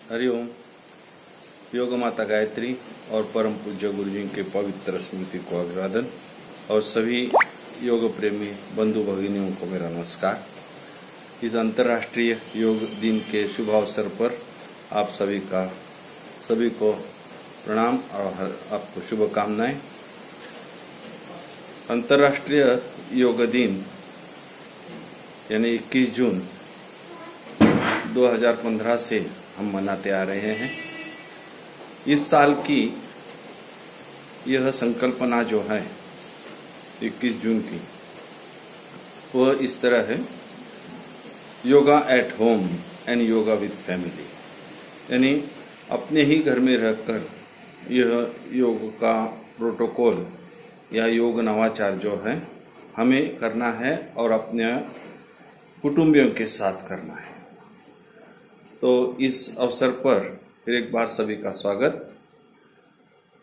हरिओम। योग माता गायत्री और परम पूज्य गुरु जी के पवित्र स्मृति को अभिवादन और सभी योग प्रेमी बंधु भगिनियों को मेरा नमस्कार। इस अंतर्राष्ट्रीय योग दिन के शुभ अवसर पर आप सभी को प्रणाम और आपको शुभकामनाएं। अंतर्राष्ट्रीय योग दिन यानी 21 जून 2015 से हम मनाते आ रहे हैं। इस साल की यह संकल्पना जो है 21 जून की, वह इस तरह है, yoga at home and yoga with family. यानी अपने ही घर में रहकर यह योग का प्रोटोकॉल या योग नवाचार जो है हमें करना है और अपने कुटुंबियों के साथ करना है। तो इस अवसर पर फिर एक बार सभी का स्वागत।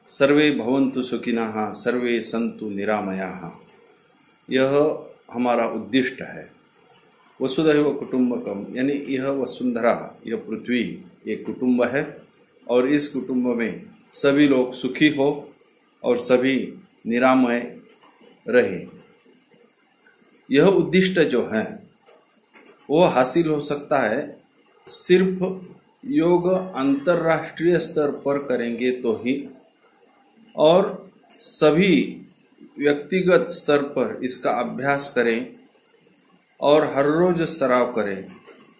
सर्वे भवन्तु सुखिनः सर्वे सन्तु निरामयाः, यह हमारा उद्दिष्ट है। वसुधैव कुटुम्बकम, यानी यह वसुंधरा, यह पृथ्वी एक कुटुंब है और इस कुटुंब में सभी लोग सुखी हो और सभी निरामय रहे। यह उद्दिष्ट जो है वो हासिल हो सकता है सिर्फ योग अंतर्राष्ट्रीय स्तर पर करेंगे तो ही, और सभी व्यक्तिगत स्तर पर इसका अभ्यास करें और हर रोज सराव करें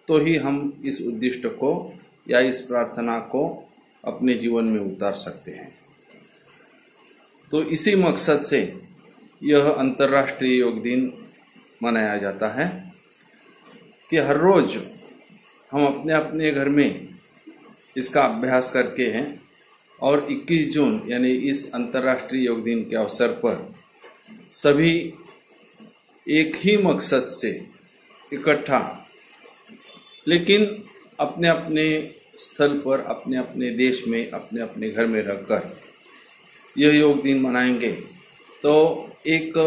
तो ही हम इस उद्दिष्ट को या इस प्रार्थना को अपने जीवन में उतार सकते हैं। तो इसी मकसद से यह अंतर्राष्ट्रीय योग दिन मनाया जाता है कि हर रोज हम अपने अपने घर में इसका अभ्यास करके हैं और 21 जून यानी इस अंतर्राष्ट्रीय योग दिन के अवसर पर सभी एक ही मकसद से इकट्ठा, लेकिन अपने अपने स्थल पर, अपने अपने देश में, अपने अपने घर में रहकर यह योग दिन मनाएंगे तो एक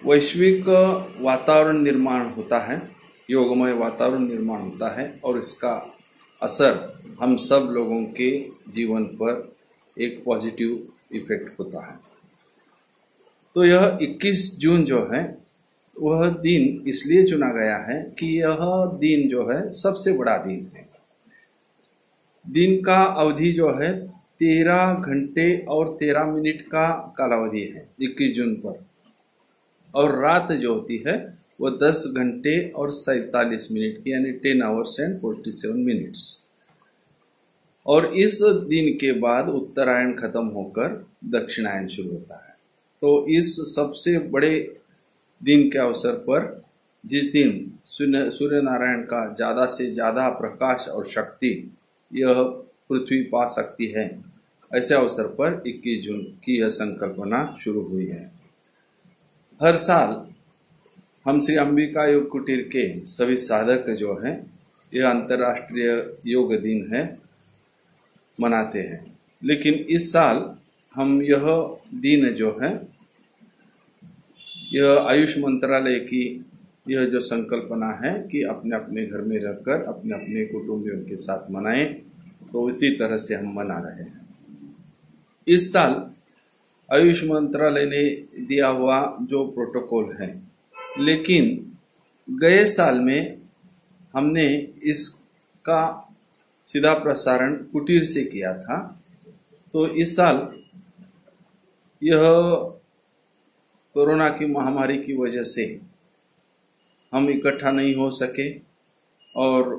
वैश्विक वातावरण निर्माण होता है, योगमय वातावरण निर्माण होता है और इसका असर हम सब लोगों के जीवन पर एक पॉजिटिव इफेक्ट होता है। तो यह 21 जून जो है वह दिन इसलिए चुना गया है कि यह दिन जो है सबसे बड़ा दिन है। दिन का अवधि जो है 13 घंटे और 13 मिनट का कालावधि है 21 जून पर, और रात जो होती है वो 10 घंटे और 47 मिनट की, यानी 10 hours and 47 minutes। और इस दिन के बाद उत्तरायण खत्म होकर दक्षिणायन शुरू होता है। तो इस सबसे बड़े दिन के अवसर पर, जिस दिन सूर्य नारायण का ज़्यादा से ज़्यादा प्रकाश और शक्ति यह पृथ्वी पा सकती है, ऐसे अवसर पर 21 जून की यह संकल्पना शुरू हुई है। हर साल हम श्री अंबिका योग कुटीर के सभी साधक जो हैं यह अंतर्राष्ट्रीय योग दिन है मनाते हैं, लेकिन इस साल हम यह दिन जो है, यह आयुष मंत्रालय की यह जो संकल्पना है कि अपने अपने घर में रहकर अपने अपने कुटुंबियों के साथ मनाएं, तो इसी तरह से हम मना रहे हैं। इस साल आयुष मंत्रालय ने दिया हुआ जो प्रोटोकॉल है, लेकिन गए साल में हमने इसका सीधा प्रसारण कुटीर से किया था। तो इस साल यह कोरोना की महामारी की वजह से हम इकट्ठा नहीं हो सके और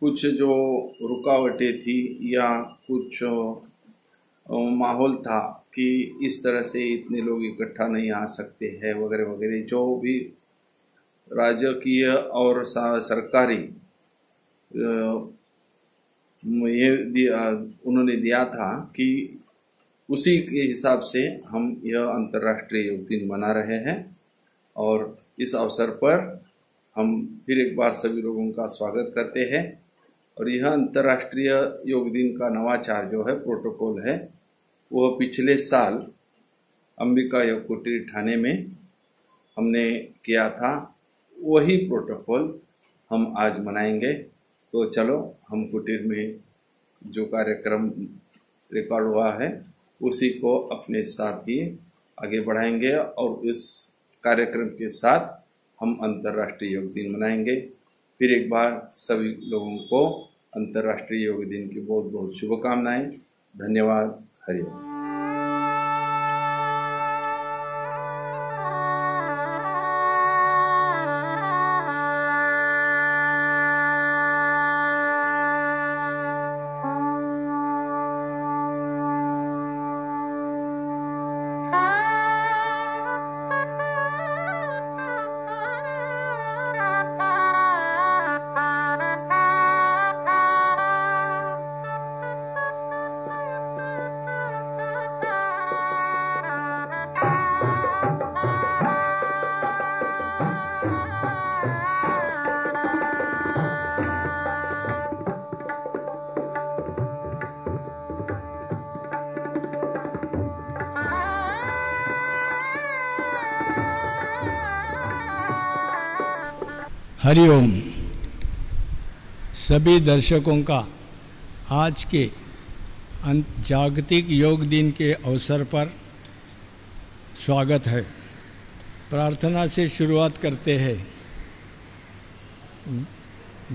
कुछ जो रुकावटें थी या कुछ माहौल था कि इस तरह से इतने लोग इकट्ठा नहीं आ सकते हैं वगैरह वगैरह, जो भी राजकीय और सरकारी उन्होंने दिया था कि उसी के हिसाब से हम यह अंतर्राष्ट्रीय योग दिन मना रहे हैं। और इस अवसर पर हम फिर एक बार सभी लोगों का स्वागत करते हैं। और यह अंतर्राष्ट्रीय योग दिन का नवाचार जो है, प्रोटोकॉल है, वह पिछले साल अंबिका योग कुटीर ठाणे में हमने किया था, वही प्रोटोकॉल हम आज मनाएंगे। तो चलो हम कुटीर में जो कार्यक्रम रिकॉर्ड हुआ है उसी को अपने साथ ही आगे बढ़ाएंगे और इस कार्यक्रम के साथ हम अंतर्राष्ट्रीय योग दिन मनाएंगे। फिर एक बार सभी लोगों को अंतर्राष्ट्रीय योग दिन की बहुत बहुत शुभकामनाएं। धन्यवाद। हरिओम। हरिओम। सभी दर्शकों का आज के जागतिक योग दिन के अवसर पर स्वागत है। प्रार्थना से शुरुआत करते हैं।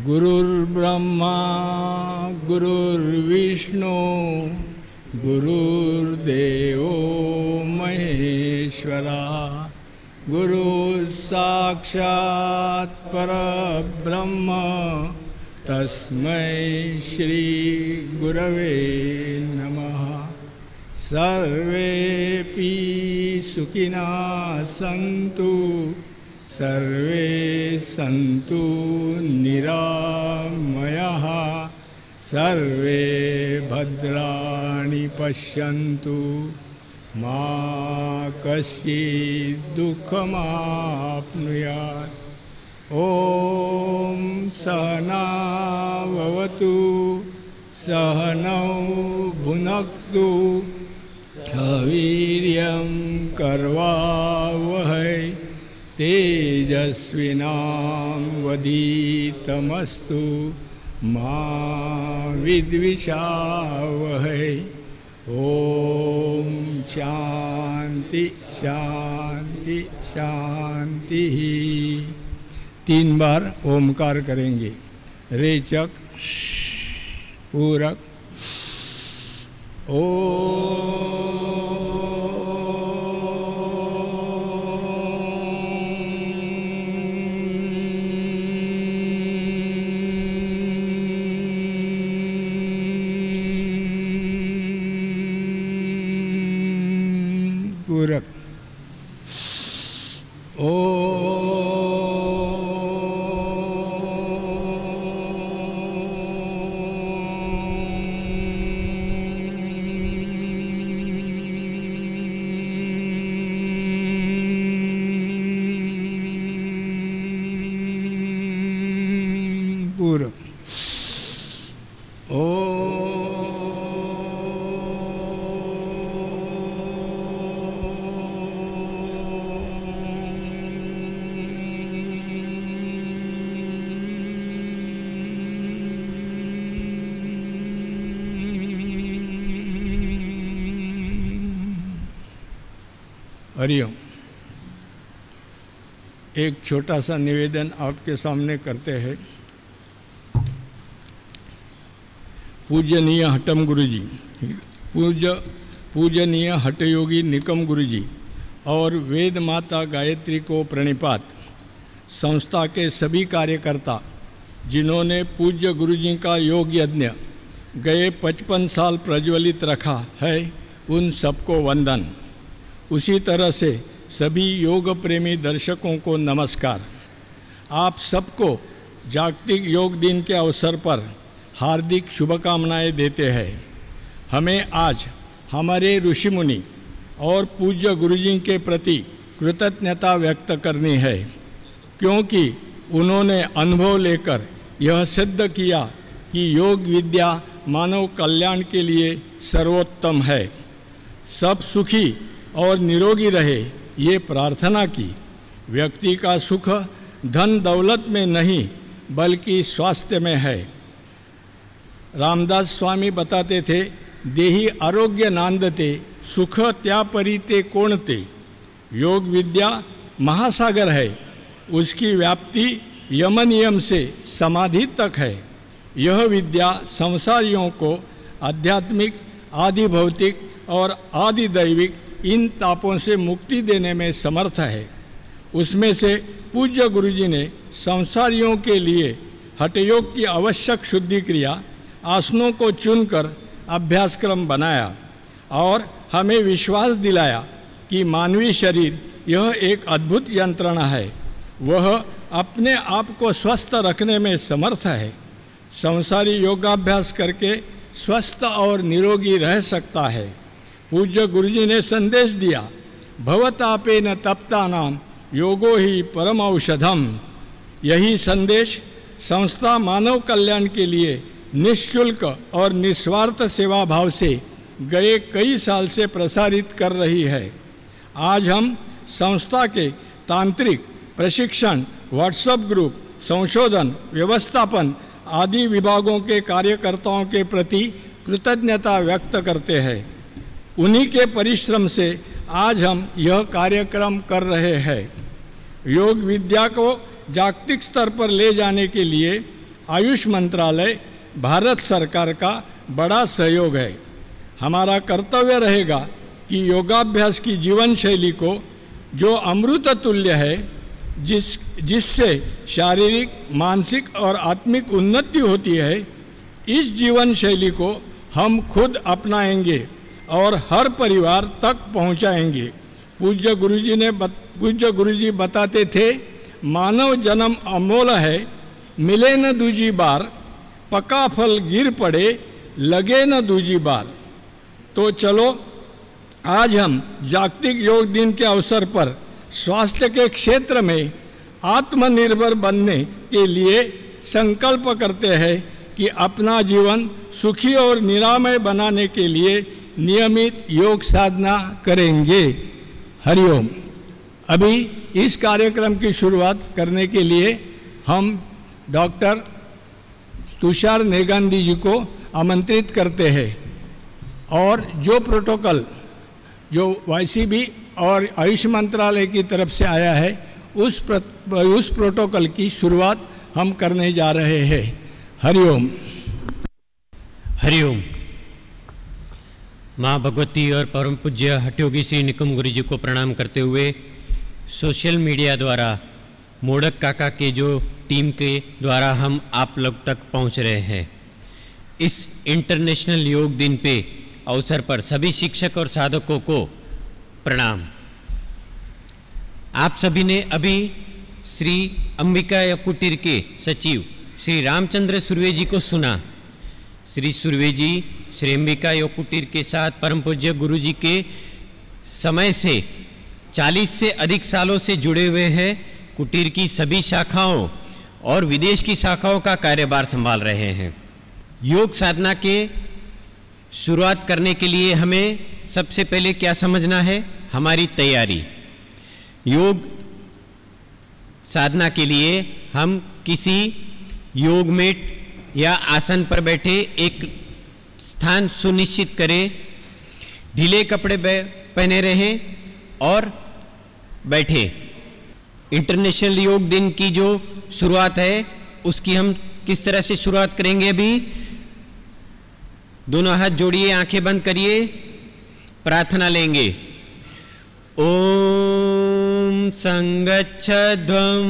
गुरुर्ब्रह्मा गुरुर्विष्णु गुरुर्देवो महेश्वरा गुरु साक्षात् परब्रह्म तस्मै श्री गुरवे नमः। सर्वेपि सुखिनः सन्तु सर्वे सन्तु निरामयाः सर्वे भद्राणि पश्यन्तु मा कश्चित् दुःखमाप्नुयात्। ॐ सहना भवतु सहनौ भुनक्तु वीर्यं करवावहै तेजस्विनावधीतमस्तु मा विद्विषावहै। ओम शांति शांति शांति। 3 बार ओमकार करेंगे। रेचक पूरक पूरक पूरक हरिओम। एक छोटा सा निवेदन आपके सामने करते हैं। पूजनीय हटम गुरुजी, पूजनीय हठयोगी निकम गुरुजी और वेद माता गायत्री को प्रणिपात। संस्था के सभी कार्यकर्ता जिन्होंने पूज्य गुरुजी का योग यज्ञ गए 55 साल प्रज्वलित रखा है, उन सबको वंदन। उसी तरह से सभी योग प्रेमी दर्शकों को नमस्कार। आप सबको जागतिक योग दिन के अवसर पर हार्दिक शुभकामनाएं देते हैं। हमें आज हमारे ऋषि मुनि और पूज्य गुरुजी के प्रति कृतज्ञता व्यक्त करनी है, क्योंकि उन्होंने अनुभव लेकर यह सिद्ध किया कि योग विद्या मानव कल्याण के लिए सर्वोत्तम है। सब सुखी और निरोगी रहे, ये प्रार्थना की। व्यक्ति का सुख धन दौलत में नहीं बल्कि स्वास्थ्य में है। रामदास स्वामी बताते थे, देही आरोग्य नांदते, सुख त्या परीते कोणते। योग विद्या महासागर है, उसकी व्याप्ति यमनियम से समाधि तक है। यह विद्या संसारियों को आध्यात्मिक, आदि भौतिक और आदि दैविक इन तापों से मुक्ति देने में समर्थ है। उसमें से पूज्य गुरुजी ने संसारियों के लिए हठयोग की आवश्यक शुद्धि क्रिया आसनों को चुनकर अभ्यासक्रम बनाया और हमें विश्वास दिलाया कि मानवीय शरीर यह एक अद्भुत यंत्रणा है, वह अपने आप को स्वस्थ रखने में समर्थ है। संसारी योगाभ्यास करके स्वस्थ और निरोगी रह सकता है। पूज्य गुरुजी ने संदेश दिया, भवतापेन तप्तानाम योगो ही परम औषधम। यही संदेश संस्था मानव कल्याण के लिए निःशुल्क और निस्वार्थ सेवा भाव से गए कई साल से प्रसारित कर रही है। आज हम संस्था के तांत्रिक, प्रशिक्षण, व्हाट्सएप ग्रुप, संशोधन, व्यवस्थापन आदि विभागों के कार्यकर्ताओं के प्रति कृतज्ञता व्यक्त करते हैं। उन्हीं के परिश्रम से आज हम यह कार्यक्रम कर रहे हैं। योग विद्या को जागतिक स्तर पर ले जाने के लिए आयुष मंत्रालय, भारत सरकार का बड़ा सहयोग है। हमारा कर्तव्य रहेगा कि योगाभ्यास की जीवन शैली को, जो अमृत तुल्य है, जिससे शारीरिक, मानसिक और आत्मिक उन्नति होती है, इस जीवन शैली को हम खुद अपनाएंगे और हर परिवार तक पहुंचाएंगे। पूज्य गुरुजी बताते थे, मानव जन्म अमोल है, मिले न दूजी बार, पका फल गिर पड़े, लगे न दूजी बार। तो चलो आज हम जागतिक योग दिन के अवसर पर स्वास्थ्य के क्षेत्र में आत्मनिर्भर बनने के लिए संकल्प करते हैं कि अपना जीवन सुखी और निरामय बनाने के लिए नियमित योग साधना करेंगे। हरिओम। अभी इस कार्यक्रम की शुरुआत करने के लिए हम डॉक्टर तुषार नेगांधी जी को आमंत्रित करते हैं और जो प्रोटोकॉल जो YCB और आयुष मंत्रालय की तरफ से आया है, उस प्रोटोकॉल की शुरुआत हम करने जा रहे हैं। हरिओम। हरिओम। माँ भगवती और परम पूज्य हठयोगी श्री निकुंज गुरु जी को प्रणाम करते हुए सोशल मीडिया द्वारा मोडक काका के जो टीम के द्वारा हम आप लोग तक पहुंच रहे हैं, इस इंटरनेशनल योग दिन पे अवसर पर सभी शिक्षक और साधकों को प्रणाम। आप सभी ने अभी श्री अंबिका कुटीर के सचिव श्री रामचंद्र सुर्वे जी को सुना। श्री सुर्वे जी श्री अंबिका योग कुटीर के साथ परम पूज्य गुरु जी के समय से 40 से अधिक सालों से जुड़े हुए हैं। कुटीर की सभी शाखाओं और विदेश की शाखाओं का कार्यभार संभाल रहे हैं। योग साधना के शुरुआत करने के लिए हमें सबसे पहले क्या समझना है? हमारी तैयारी। योग साधना के लिए हम किसी योग मेट या आसन पर बैठे एक स्थान सुनिश्चित करें, ढीले कपड़े पहने रहें और बैठे। इंटरनेशनल योग दिन की जो शुरुआत है उसकी हम किस तरह से शुरुआत करेंगे? अभी दोनों हाथ जोड़िए, आंखें बंद करिए, प्रार्थना लेंगे। ओम संगच्छध्वं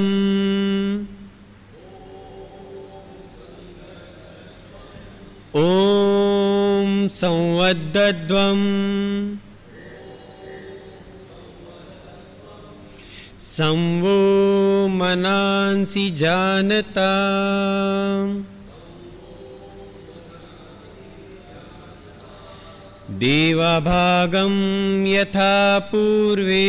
ओम संवद्धध्वं संवो मनांसि जानता देवाभागं यथा पूर्वे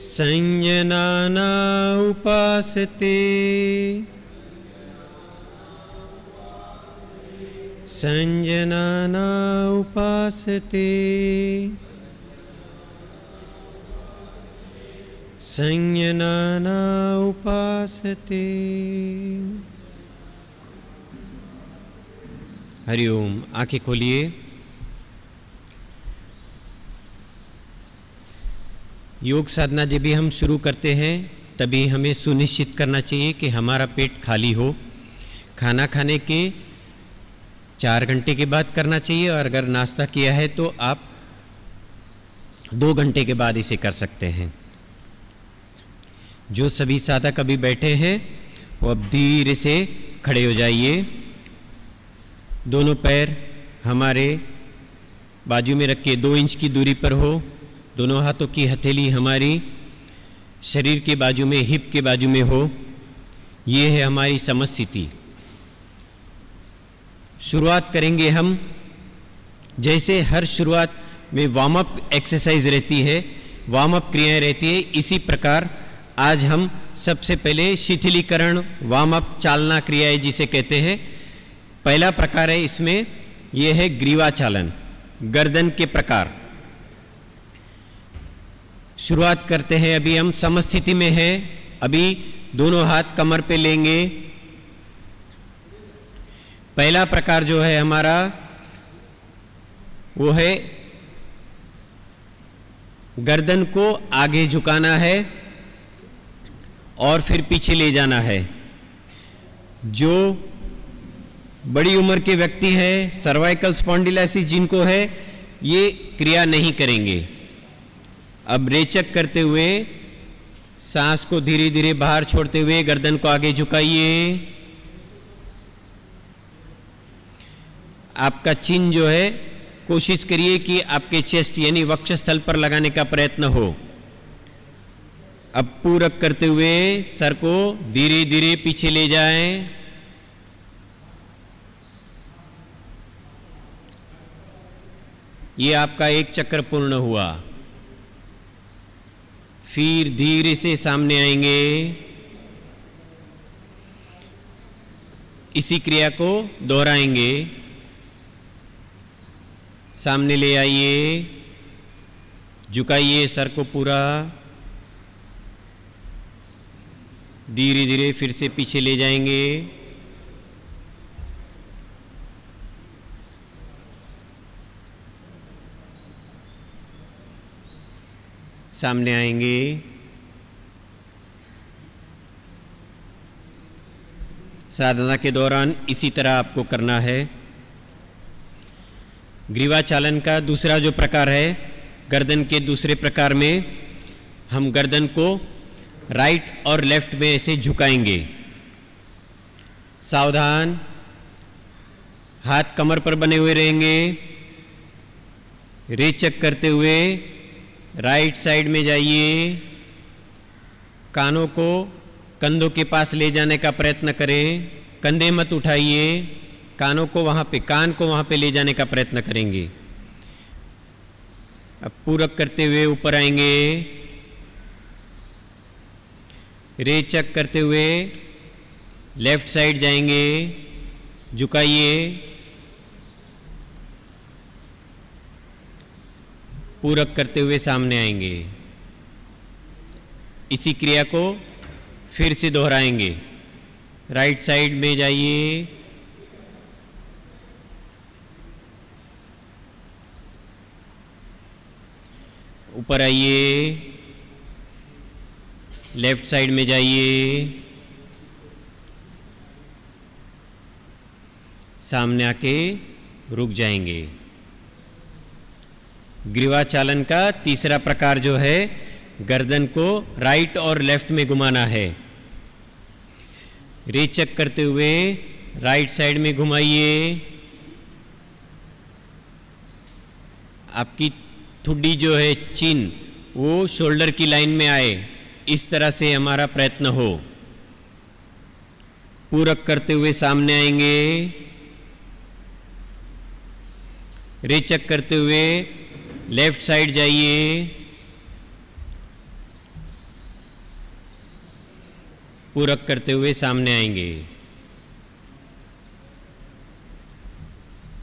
संयनाना उपासते संयनाना उपासते संयनाना उपासते। हरिओम। आंखें खोलिए। योग साधना जब भी हम शुरू करते हैं तभी हमें सुनिश्चित करना चाहिए कि हमारा पेट खाली हो। खाना खाने के 4 घंटे के बाद करना चाहिए, और अगर नाश्ता किया है तो आप 2 घंटे के बाद इसे कर सकते हैं। जो सभी साधक अभी बैठे हैं वो अब धीरे से खड़े हो जाइए। दोनों पैर हमारे बाजू में रखिए, 2 इंच की दूरी पर हो। दोनों हाथों की हथेली हमारी शरीर के बाजू में, हिप के बाजू में हो। ये है हमारी समस्थिति। शुरुआत करेंगे हम, जैसे हर शुरुआत में वार्म अप एक्सरसाइज रहती है, वार्म अप क्रियाएं रहती है, इसी प्रकार आज हम सबसे पहले शिथिलीकरण, वार्म अप, चालना क्रियाएं जिसे कहते हैं। पहला प्रकार है इसमें, यह है ग्रीवा चालन, गर्दन के प्रकार। शुरुआत करते हैं। अभी हम समस्थिति में हैं। अभी दोनों हाथ कमर पे लेंगे। पहला प्रकार जो है हमारा वो है गर्दन को आगे झुकाना है और फिर पीछे ले जाना है। जो बड़ी उम्र के व्यक्ति हैं, सर्वाइकल स्पॉन्डिलाइसिस जिनको है, ये क्रिया नहीं करेंगे। अब रेचक करते हुए सांस को धीरे धीरे बाहर छोड़ते हुए गर्दन को आगे झुकाइए। आपका चिन जो है कोशिश करिए कि आपके चेस्ट यानी वक्षस्थल पर लगाने का प्रयत्न हो। अब पूरक करते हुए सर को धीरे धीरे पीछे ले जाएं। ये आपका एक चक्र पूर्ण हुआ। फिर धीरे से सामने आएंगे। इसी क्रिया को दोहराएंगे। सामने ले आइए, झुकाइए सर को पूरा। धीरे धीरे फिर से पीछे ले जाएंगे। सामने आएंगे। साधना के दौरान इसी तरह आपको करना है। ग्रीवा चालन का दूसरा जो प्रकार है, गर्दन के दूसरे प्रकार में हम गर्दन को राइट और लेफ्ट में ऐसे झुकाएंगे। सावधान, हाथ कमर पर बने हुए रहेंगे। रेचक करते हुए राइट साइड में जाइए। कानों को कंधों के पास ले जाने का प्रयत्न करें। कंधे मत उठाइए, कानों को वहाँ पे, कान को वहाँ पे ले जाने का प्रयत्न करेंगे। अब पूरक करते हुए ऊपर आएंगे। रेचक करते हुए लेफ्ट साइड जाएंगे। झुकाइए। पूरक करते हुए सामने आएंगे। इसी क्रिया को फिर से दोहराएंगे। राइट साइड में जाइए। ऊपर आइए। लेफ्ट साइड में जाइए। सामने आके रुक जाएंगे। ग्रीवा चालन का तीसरा प्रकार जो है, गर्दन को राइट और लेफ्ट में घुमाना है। रेचक करते हुए राइट साइड में घुमाइए। आपकी ठुड्डी जो है, चिन, वो शोल्डर की लाइन में आए, इस तरह से हमारा प्रयत्न हो। पूरक करते हुए सामने आएंगे। रेचक करते हुए लेफ्ट साइड जाइए। पूरक करते हुए सामने आएंगे।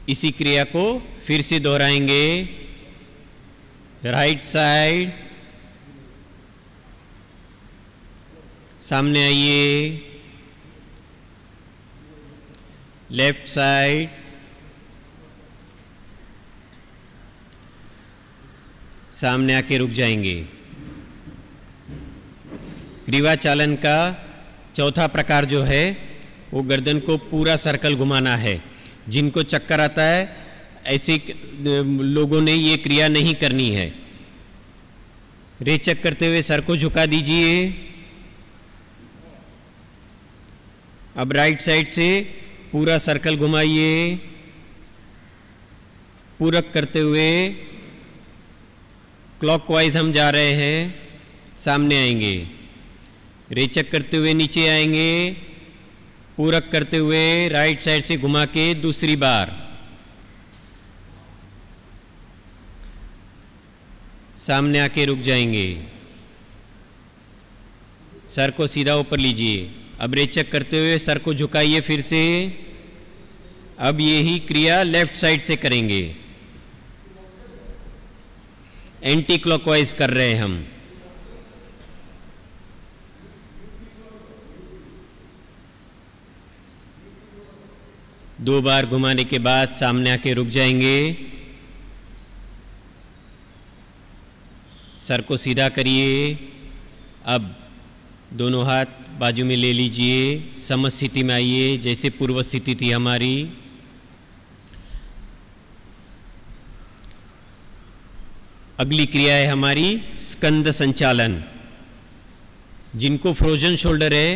इसी क्रिया को फिर से दोहराएंगे। राइट साइड, सामने आइए, लेफ्ट साइड, सामने आके रुक जाएंगे। ग्रीवा चालन का चौथा प्रकार जो है वो गर्दन को पूरा सर्कल घुमाना है। जिनको चक्कर आता है ऐसे लोगों ने ये क्रिया नहीं करनी है। रेचक करते हुए सर को झुका दीजिए। अब राइट साइड से पूरा सर्कल घुमाइए। पूरक करते हुए क्लॉकवाइज हम जा रहे हैं, सामने आएंगे। रेचक करते हुए नीचे आएंगे। पूरक करते हुए राइट साइड से घुमा के दूसरी बार। सामने आके रुक जाएंगे। सर को सीधा ऊपर लीजिए। अब रेचक करते हुए सर को झुकाइए फिर से। अब यही क्रिया लेफ्ट साइड से करेंगे। एंटी क्लॉकवाइज कर रहे हैं हम। दो बार घुमाने के बाद सामने आके रुक जाएंगे। सर को सीधा करिए। अब दोनों हाथ बाजू में ले लीजिए। समस्थिति में आइए, जैसे पूर्व स्थिति थी हमारी। अगली क्रिया है हमारी स्कंद संचालन। जिनको फ्रोजन शोल्डर है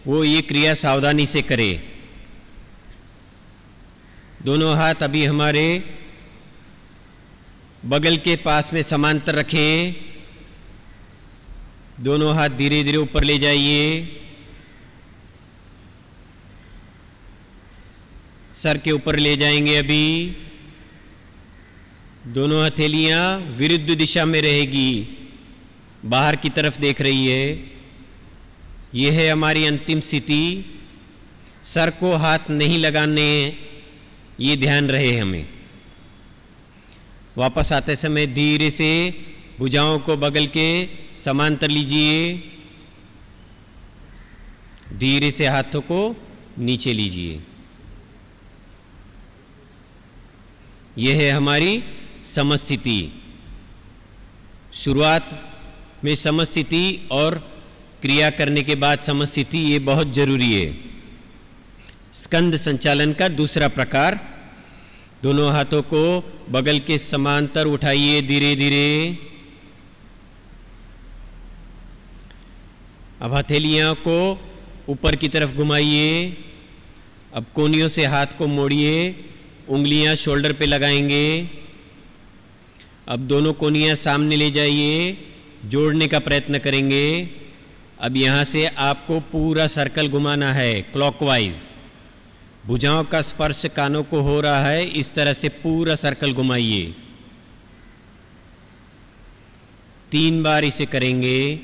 वो ये क्रिया सावधानी से करें। दोनों हाथ अभी हमारे बगल के पास में समांतर रखें। दोनों हाथ धीरे धीरे ऊपर ले जाइए। सर के ऊपर ले जाएंगे। अभी दोनों हथेलियां विरुद्ध दिशा में रहेगी, बाहर की तरफ देख रही है। यह है हमारी अंतिम स्थिति। सर को हाथ नहीं लगाने, ये ध्यान रहे हमें। वापस आते समय धीरे से भुजाओं को बगल के समांतर लीजिए। धीरे से हाथों को नीचे लीजिए। यह है हमारी समस्थिति। शुरुआत में समस्थिति और क्रिया करने के बाद समस्थिति, ये बहुत जरूरी है। स्कंद संचालन का दूसरा प्रकार, दोनों हाथों को बगल के समांतर उठाइए धीरे धीरे। अब हथेलियों को ऊपर की तरफ घुमाइए। अब कोहनियों से हाथ को मोड़िए। उंगलियां शोल्डर पे लगाएंगे। अब दोनों कोहनियां सामने ले जाइए, जोड़ने का प्रयत्न करेंगे। अब यहाँ से आपको पूरा सर्कल घुमाना है क्लॉकवाइज। भुजाओं का स्पर्श कानों को हो रहा है, इस तरह से पूरा सर्कल घुमाइए। 3 बार इसे करेंगे।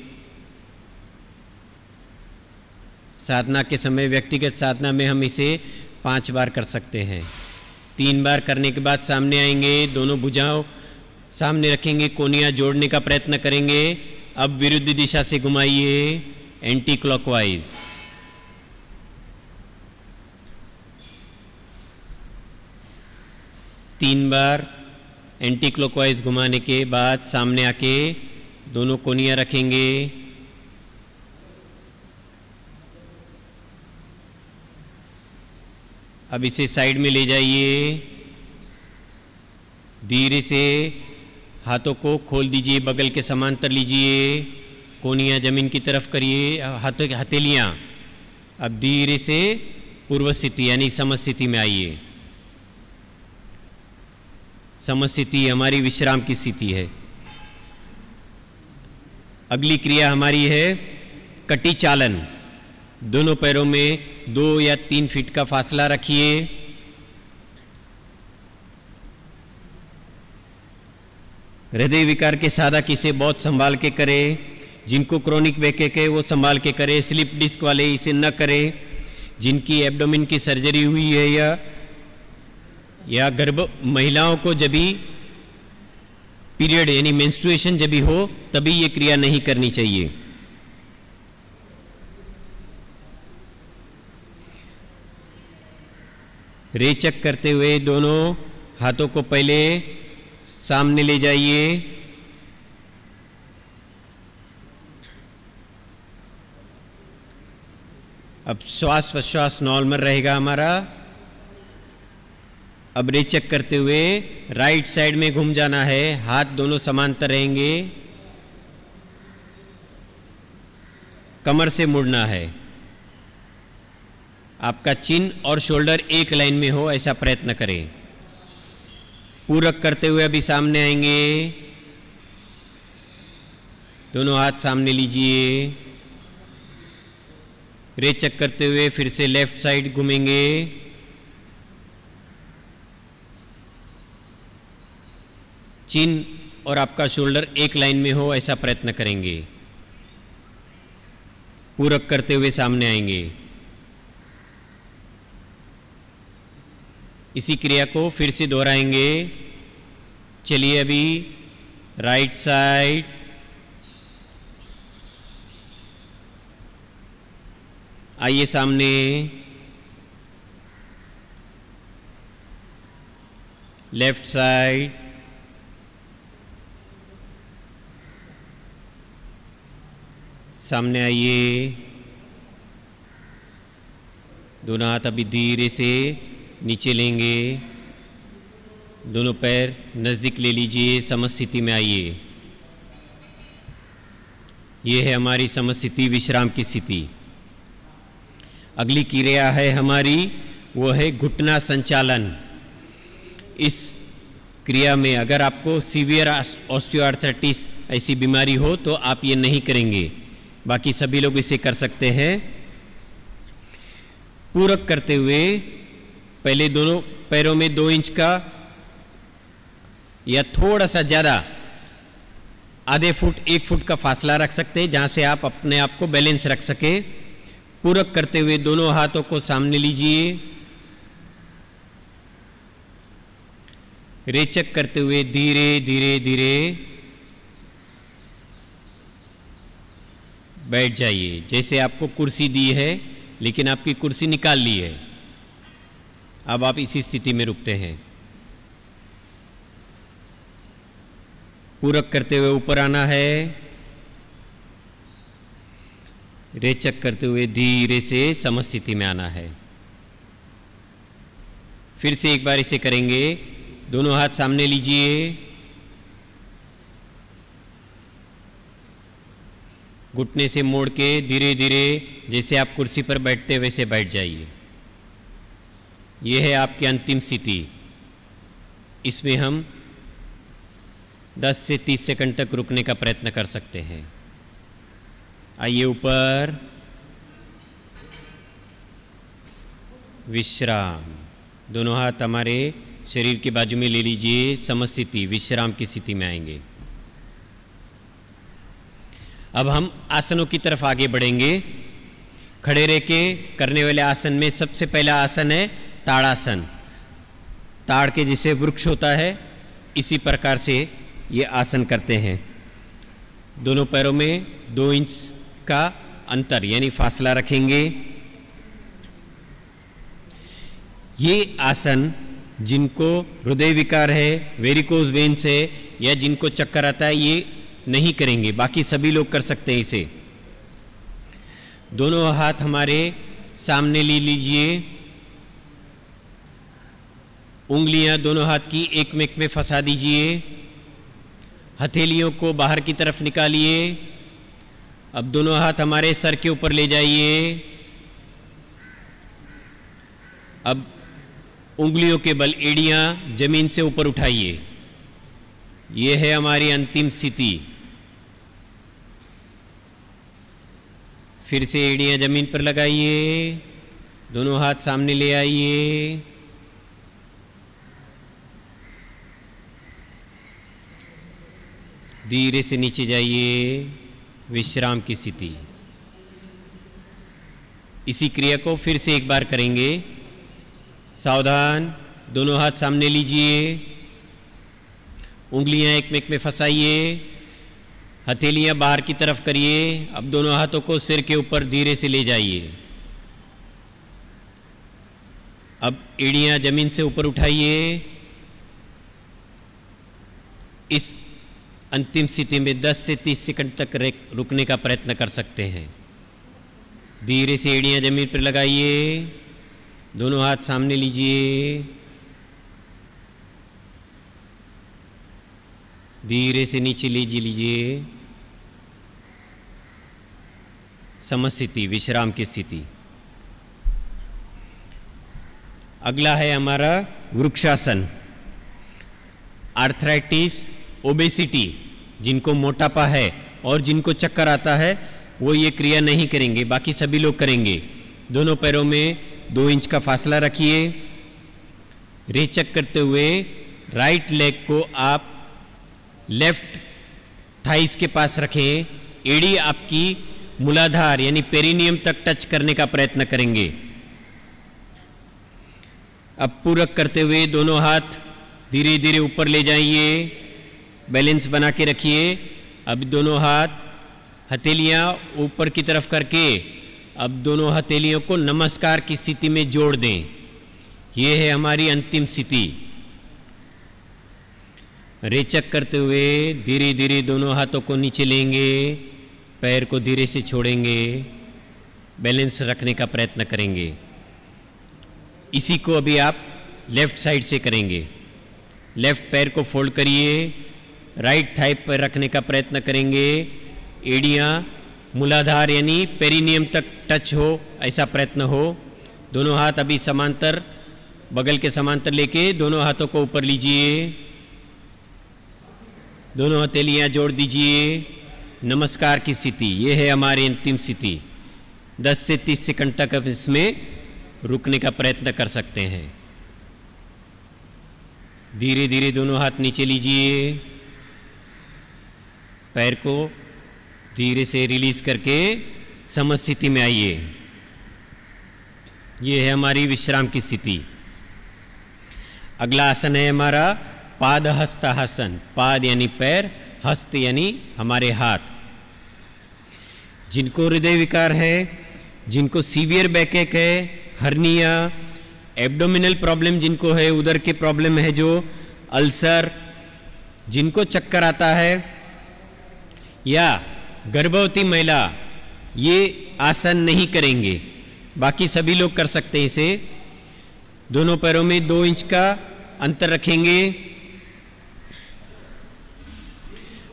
साधना के समय, व्यक्तिगत साधना में हम इसे 5 बार कर सकते हैं। 3 बार करने के बाद सामने आएंगे। दोनों भुजाओं सामने रखेंगे, कोहनियां जोड़ने का प्रयत्न करेंगे। अब विरुद्ध दिशा से घुमाइए, एंटी क्लॉकवाइज। तीन बार एंटी क्लॉकवाइज घुमाने के बाद सामने आके दोनों कोहनियां रखेंगे। अब इसे साइड में ले जाइए। धीरे से हाथों को खोल दीजिए, बगल के समांतर लीजिए। कोहनियां जमीन की तरफ करिए। हथेलियां अब धीरे से पूर्व स्थिति यानी समस्थिति में आइए। समस्थिति हमारी विश्राम की स्थिति है। अगली क्रिया हमारी है कटी चालन। दोनों पैरों में 2 या 3 फीट का फासला रखिए। हृदय विकार के साधक इसे बहुत संभाल के करें। जिनको क्रोनिक बैकएक है वो संभाल के करें। स्लिप डिस्क वाले इसे न करें। जिनकी एब्डोमेन की सर्जरी हुई है या गर्भ महिलाओं को जब भी पीरियड यानी मेंस्ट्रुएशन जब भी हो तभी ये क्रिया नहीं करनी चाहिए। रेचक करते हुए दोनों हाथों को पहले सामने ले जाइए। अब श्वास प्रश्वास नॉर्मल रहेगा हमारा। अब रेचक करते हुए राइट साइड में घूम जाना है, हाथ दोनों समांतर रहेंगे, कमर से मुड़ना है। आपका चिन और शोल्डर एक लाइन में हो ऐसा प्रयत्न करें। पूरक करते हुए अभी सामने आएंगे, दोनों हाथ सामने लीजिए। रेचक करते हुए फिर से लेफ्ट साइड घूमेंगे। चिन और आपका शोल्डर एक लाइन में हो ऐसा प्रयत्न करेंगे। पूरक करते हुए सामने आएंगे। इसी क्रिया को फिर से दोहराएंगे। चलिए अभी राइट साइड, आइए सामने, लेफ्ट साइड, सामने आइए। दोनों हाथ अभी धीरे से नीचे लेंगे, दोनों पैर नज़दीक ले लीजिए, समस्थिति में आइए। ये है हमारी समस्थिति, विश्राम की स्थिति। अगली क्रिया है हमारी, वो है घुटना संचालन। इस क्रिया में अगर आपको सीवियर ऑस्टियोआर्थराइटिस ऐसी बीमारी हो तो आप ये नहीं करेंगे, बाकी सभी लोग इसे कर सकते हैं। पूरक करते हुए पहले दोनों पैरों में 2 इंच का या थोड़ा सा ज़्यादा, आधे फुट 1 फुट का फासला रख सकते हैं, जहाँ से आप अपने आप को बैलेंस रख सके। पूरक करते हुए दोनों हाथों को सामने लीजिए। रेचक करते हुए धीरे धीरे धीरे बैठ जाइए। जैसे आपको कुर्सी दी है लेकिन आपकी कुर्सी निकाल ली है, अब आप इसी स्थिति में रुकते हैं। पूरक करते हुए ऊपर आना है। रेचक करते हुए धीरे से समस्थिति में आना है। फिर से एक बार इसे करेंगे। दोनों हाथ सामने लीजिए। घुटने से मोड़ के धीरे धीरे जैसे आप कुर्सी पर बैठते वैसे बैठ जाइए। यह है आपकी अंतिम स्थिति। इसमें हम 10 से 30 सेकंड तक रुकने का प्रयत्न कर सकते हैं। आइए ऊपर, विश्राम। दोनों हाथ हमारे शरीर के बाजू में ले लीजिए। समस्थिति, विश्राम की स्थिति में आएंगे। अब हम आसनों की तरफ आगे बढ़ेंगे। खड़े रह के करने वाले आसन में सबसे पहला आसन है ताड़ासन। ताड़ के जैसे वृक्ष होता है, इसी प्रकार से ये आसन करते हैं। दोनों पैरों में 2 इंच का अंतर यानी फासला रखेंगे। ये आसन जिनको हृदय विकार है, वेरिकोज वेन्स है या जिनको चक्कर आता है, ये नहीं करेंगे, बाकी सभी लोग कर सकते हैं इसे। दोनों हाथ हमारे सामने ले लीजिए। उंगलियां दोनों हाथ की एक में फंसा दीजिए। हथेलियों को बाहर की तरफ निकालिए। अब दोनों हाथ हमारे सर के ऊपर ले जाइए। अब उंगलियों के बल एड़ियां जमीन से ऊपर उठाइए। यह है हमारी अंतिम स्थिति। फिर से एड़ियां जमीन पर लगाइए। दोनों हाथ सामने ले आइए। धीरे से नीचे जाइए। विश्राम की स्थिति। इसी क्रिया को फिर से एक बार करेंगे। सावधान, दोनों हाथ सामने लीजिए। उंगलियां एक में फंसाइए। हथेलियां बाहर की तरफ करिए। अब दोनों हाथों को सिर के ऊपर धीरे से ले जाइए। अब एड़ियां जमीन से ऊपर उठाइए। इस अंतिम स्थिति में 10 से 30 सेकंड तक रुकने का प्रयत्न कर सकते हैं। धीरे से एड़ियां जमीन पर लगाइए, दोनों हाथ सामने लीजिए, धीरे से नीचे लीजिए। समस्थिति, विश्राम की स्थिति। अगला है हमारा वृक्षासन। आर्थराइटिस, ओबेसिटी, जिनको मोटापा है और जिनको चक्कर आता है वो ये क्रिया नहीं करेंगे, बाकी सभी लोग करेंगे। दोनों पैरों में 2 इंच का फासला रखिए। रेचक करते हुए राइट लेग को आप लेफ्ट थाइस के पास रखें। एड़ी आपकी मूलाधार यानी पेरिनियम तक टच करने का प्रयत्न करेंगे। अब पूरक करते हुए दोनों हाथ धीरे धीरे ऊपर ले जाइए, बैलेंस बना के रखिए। अब दोनों हाथ हथेलियां ऊपर की तरफ करके अब दोनों हथेलियों को नमस्कार की स्थिति में जोड़ दें। ये है हमारी अंतिम स्थिति। रेचक करते हुए धीरे धीरे दोनों हाथों को नीचे लेंगे, पैर को धीरे से छोड़ेंगे, बैलेंस रखने का प्रयत्न करेंगे। इसी को अभी आप लेफ्ट साइड से करेंगे। लेफ्ट पैर को फोल्ड करिए, राइट थाई पर रखने का प्रयत्न करेंगे। एड़ियां मूलाधार यानी पेरिनियम तक टच हो, ऐसा प्रयत्न हो। दोनों हाथ अभी समांतर, बगल के समांतर लेके दोनों हाथों को ऊपर लीजिए, दोनों हथेलियां जोड़ दीजिए। नमस्कार की स्थिति, ये है हमारी अंतिम स्थिति। 10 से 30 सेकंड तक आप इसमें रुकने का प्रयत्न कर सकते हैं। धीरे धीरे दोनों हाथ नीचे लीजिए, पैर को धीरे से रिलीज करके समस्थिति में आइए। ये है हमारी विश्राम की स्थिति। अगला आसन है हमारा पाद हस्तासन। पाद यानी पैर, हस्त यानी हमारे हाथ। जिनको हृदय विकार है, जिनको सीवियर बैकएक है, हर्निया, एब्डोमिनल प्रॉब्लम जिनको है, उदर के प्रॉब्लम है, जो अल्सर, जिनको चक्कर आता है, या गर्भवती महिला, ये आसन नहीं करेंगे। बाकी सभी लोग कर सकते हैं इसे। दोनों पैरों में 2 इंच का अंतर रखेंगे।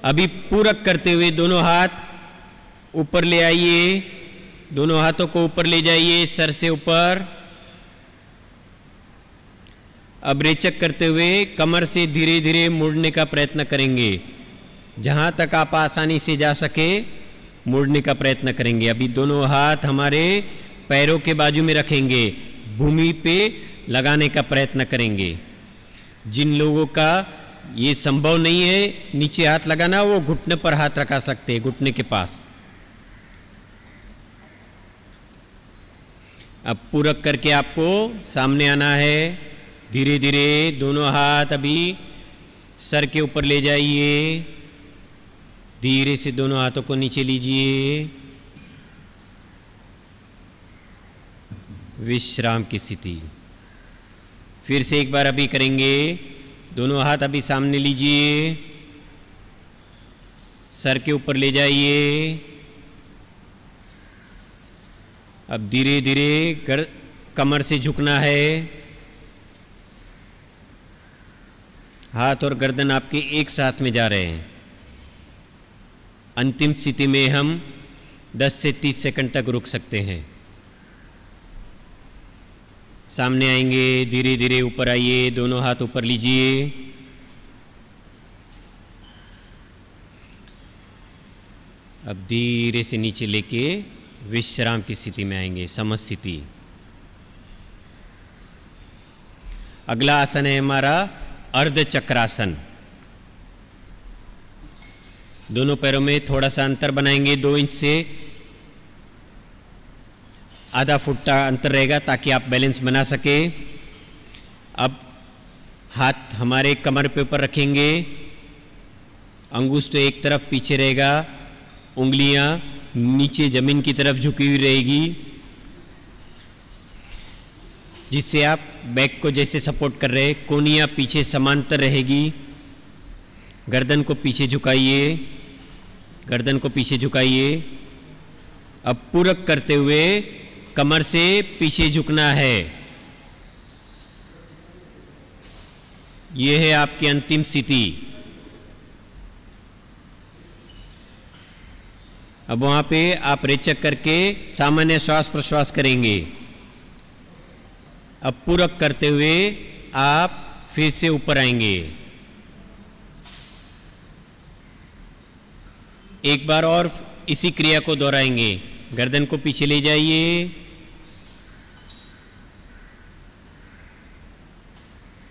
अभी पूरक करते हुए दोनों हाथ ऊपर ले आइए, दोनों हाथों को ऊपर ले जाइए, सर से ऊपर। अब रेचक करते हुए कमर से धीरे धीरे मुड़ने का प्रयत्न करेंगे। जहां तक आप आसानी से जा सके मुड़ने का प्रयत्न करेंगे। अभी दोनों हाथ हमारे पैरों के बाजू में रखेंगे, भूमि पे लगाने का प्रयत्न करेंगे। जिन लोगों का ये संभव नहीं है नीचे हाथ लगाना, वो घुटने पर हाथ रखा सकते हैं, घुटने के पास। अब पूरक करके आपको सामने आना है। धीरे धीरे दोनों हाथ अभी सर के ऊपर ले जाइए, धीरे से दोनों हाथों को नीचे लीजिए। विश्राम की स्थिति। फिर से एक बार अभी करेंगे। दोनों हाथ अभी सामने लीजिए, सर के ऊपर ले जाइए। अब धीरे धीरे कमर से झुकना है। हाथ और गर्दन आपके एक साथ में जा रहे हैं। अंतिम स्थिति में हम 10 से 30 सेकंड तक रुक सकते हैं। सामने आएंगे, धीरे धीरे ऊपर आइए, दोनों हाथ ऊपर लीजिए। अब धीरे से नीचे लेके विश्राम की स्थिति में आएंगे, समस्थिति। अगला आसन है हमारा अर्ध चक्रासन। दोनों पैरों में थोड़ा सा अंतर बनाएंगे, 2 इंच से आधा फुट का अंतर रहेगा ताकि आप बैलेंस बना सके। अब हाथ हमारे कमर पे ऊपर रखेंगे, अंगुष्ठ एक तरफ पीछे रहेगा, उंगलियां नीचे जमीन की तरफ झुकी हुई रहेगी। जिससे आप बैक को जैसे सपोर्ट कर रहे हैं। कोहनियाँ पीछे समांतर रहेगी। गर्दन को पीछे झुकाइए, गर्दन को पीछे झुकाइए। अब पूरक करते हुए कमर से पीछे झुकना है। यह है आपकी अंतिम स्थिति। अब वहां पे आप रेचक करके सामान्य श्वास प्रश्वास करेंगे। अब पूरक करते हुए आप फिर से ऊपर आएंगे। एक बार और इसी क्रिया को दोहराएंगे। गर्दन को पीछे ले जाइए,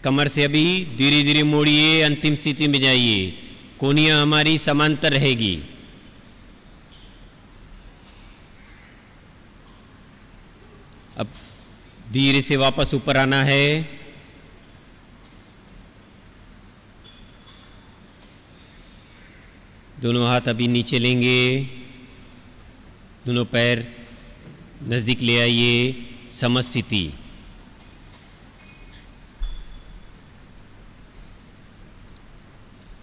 कमर से अभी धीरे धीरे मोड़िए, अंतिम स्थिति में जाइए। कोहनियाँ हमारी समांतर रहेगी। अब धीरे से वापस ऊपर आना है। दोनों हाथ अभी नीचे लेंगे, दोनों पैर नज़दीक ले आइए, समस्थिति।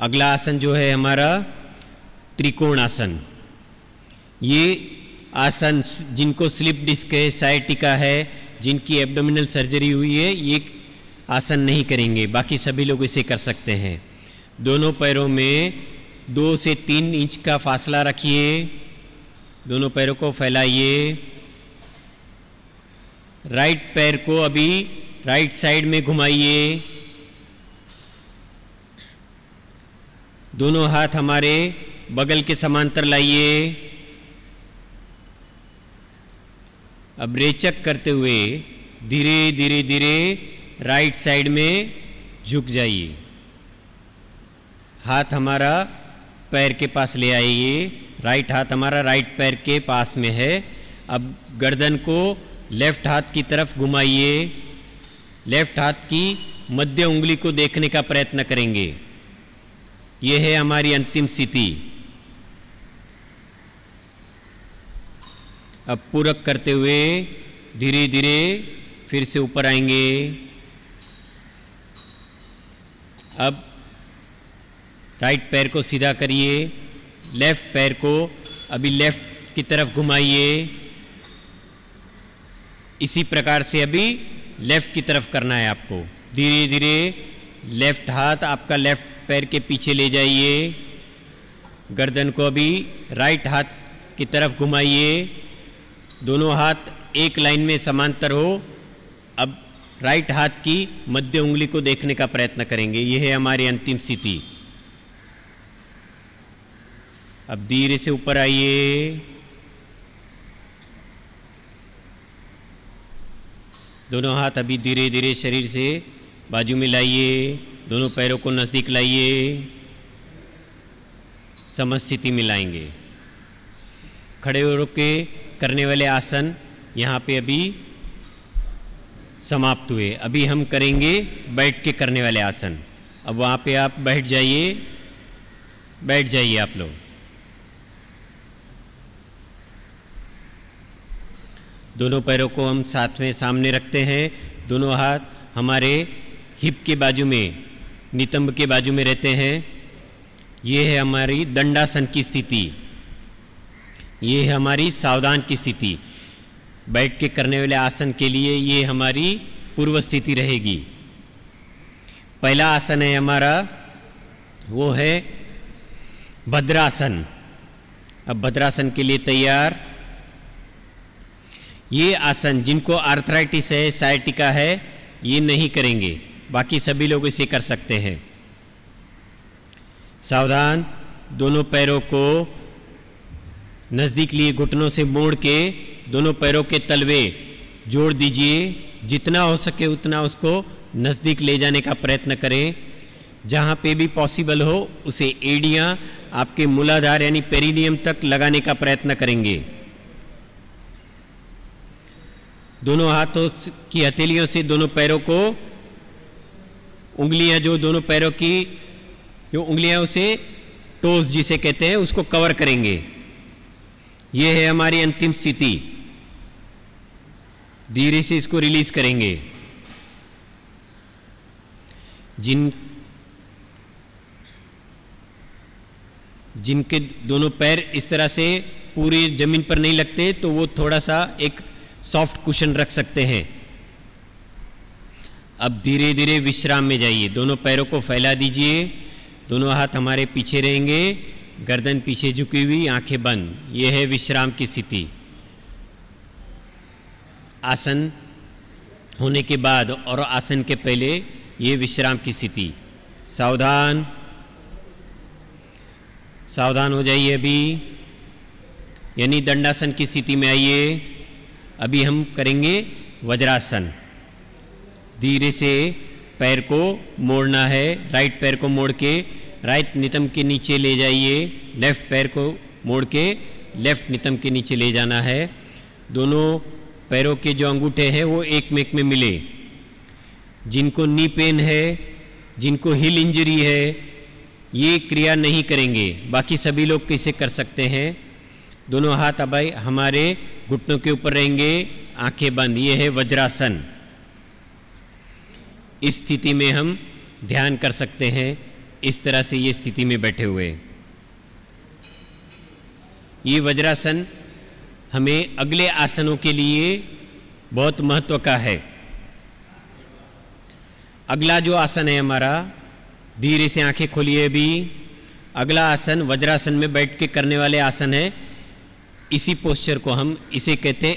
अगला आसन जो है हमारा त्रिकोण आसन। ये आसन जिनको स्लिप डिस्क है, साइटिका है, जिनकी एब्डोमिनल सर्जरी हुई है, ये आसन नहीं करेंगे। बाकी सभी लोग इसे कर सकते हैं। दोनों पैरों में 2 से 3 इंच का फासला रखिए। दोनों पैरों को फैलाइए। राइट पैर को अभी राइट साइड में घुमाइए। दोनों हाथ हमारे बगल के समांतर लाइए। अब रेचक करते हुए धीरे धीरे धीरे राइट साइड में झुक जाइए। हाथ हमारा पैर के पास ले आइए। राइट हाथ हमारा राइट पैर के पास में है। अब गर्दन को लेफ्ट हाथ की तरफ घुमाइए। लेफ्ट हाथ की मध्य उंगली को देखने का प्रयत्न करेंगे। यह है हमारी अंतिम स्थिति। अब पूरक करते हुए धीरे धीरे फिर से ऊपर आएंगे। अब राइट पैर को सीधा करिए। लेफ्ट पैर को अभी लेफ्ट की तरफ घुमाइए। इसी प्रकार से अभी लेफ्ट की तरफ करना है आपको। धीरे धीरे लेफ्ट हाथ आपका लेफ्ट पैर के पीछे ले जाइए। गर्दन को अभी राइट हाथ की तरफ घुमाइए। दोनों हाथ एक लाइन में समांतर हो। अब राइट हाथ की मध्य उंगली को देखने का प्रयत्न करेंगे। यह है हमारी अंतिम स्थिति। अब धीरे से ऊपर आइए। दोनों हाथ अभी धीरे धीरे शरीर से बाजू में लाइए। दोनों पैरों को नज़दीक लाइए। समस्थिति में लाएंगे। खड़े होकर के करने वाले आसन यहाँ पे अभी समाप्त हुए। अभी हम करेंगे बैठ के करने वाले आसन। अब वहाँ पे आप बैठ जाइए। बैठ जाइए आप लोग। दोनों पैरों को हम साथ में सामने रखते हैं। दोनों हाथ हमारे हिप के बाजू में, नितंब के बाजू में रहते हैं। ये है हमारी दंडासन की स्थिति। ये है हमारी सावधान की स्थिति। बैठ के करने वाले आसन के लिए ये हमारी पूर्व स्थिति रहेगी। पहला आसन है हमारा, वो है भद्रासन। अब भद्रासन के लिए तैयार। ये आसन जिनको आर्थराइटिस है, साइटिका है, ये नहीं करेंगे। बाकी सभी लोग इसे कर सकते हैं। सावधान। दोनों पैरों को नज़दीक लिए घुटनों से मोड़ के दोनों पैरों के तलवे जोड़ दीजिए। जितना हो सके उतना उसको नज़दीक ले जाने का प्रयत्न करें। जहाँ पे भी पॉसिबल हो उसे एड़ियाँ आपके मूलाधार यानी पेरिनियम तक लगाने का प्रयत्न करेंगे। दोनों हाथों की हथेलियों से दोनों पैरों को, उंगलियां जो दोनों पैरों की जो उंगलियां उसे टोस जिसे कहते हैं उसको कवर करेंगे। यह है हमारी अंतिम स्थिति। धीरे से इसको रिलीज करेंगे। जिनके दोनों पैर इस तरह से पूरी जमीन पर नहीं लगते तो वो थोड़ा सा एक सॉफ्ट कुशन रख सकते हैं। अब धीरे धीरे विश्राम में जाइए। दोनों पैरों को फैला दीजिए, दोनों हाथ हमारे पीछे रहेंगे, गर्दन पीछे झुकी हुई, आंखें बंद। ये है विश्राम की स्थिति। आसन होने के बाद और आसन के पहले ये विश्राम की स्थिति। सावधान, सावधान हो जाइए। अभी यानी दंडासन की स्थिति में आइए। अभी हम करेंगे वज्रासन। धीरे से पैर को मोड़ना है, राइट पैर को मोड़ के राइट नितंब के नीचे ले जाइए, लेफ्ट पैर को मोड़ के लेफ्ट नितंब के नीचे ले जाना है। दोनों पैरों के जो अंगूठे हैं वो एक में मिले। जिनको नी पेन है, जिनको हिल इंजरी है, ये क्रिया नहीं करेंगे। बाकी सभी लोग कैसे कर सकते हैं। दोनों हाथ अब हमारे घुटनों के ऊपर रहेंगे, आंखें बंद। ये है वज्रासन। इस स्थिति में हम ध्यान कर सकते हैं। इस तरह से ये स्थिति में बैठे हुए। ये वज्रासन हमें अगले आसनों के लिए बहुत महत्व का है। अगला जो आसन है हमारा, धीरे से आंखें खोलिए। अभी अगला आसन वज्रासन में बैठ के करने वाले आसन है। इसी पोस्चर को हम इसे कहते।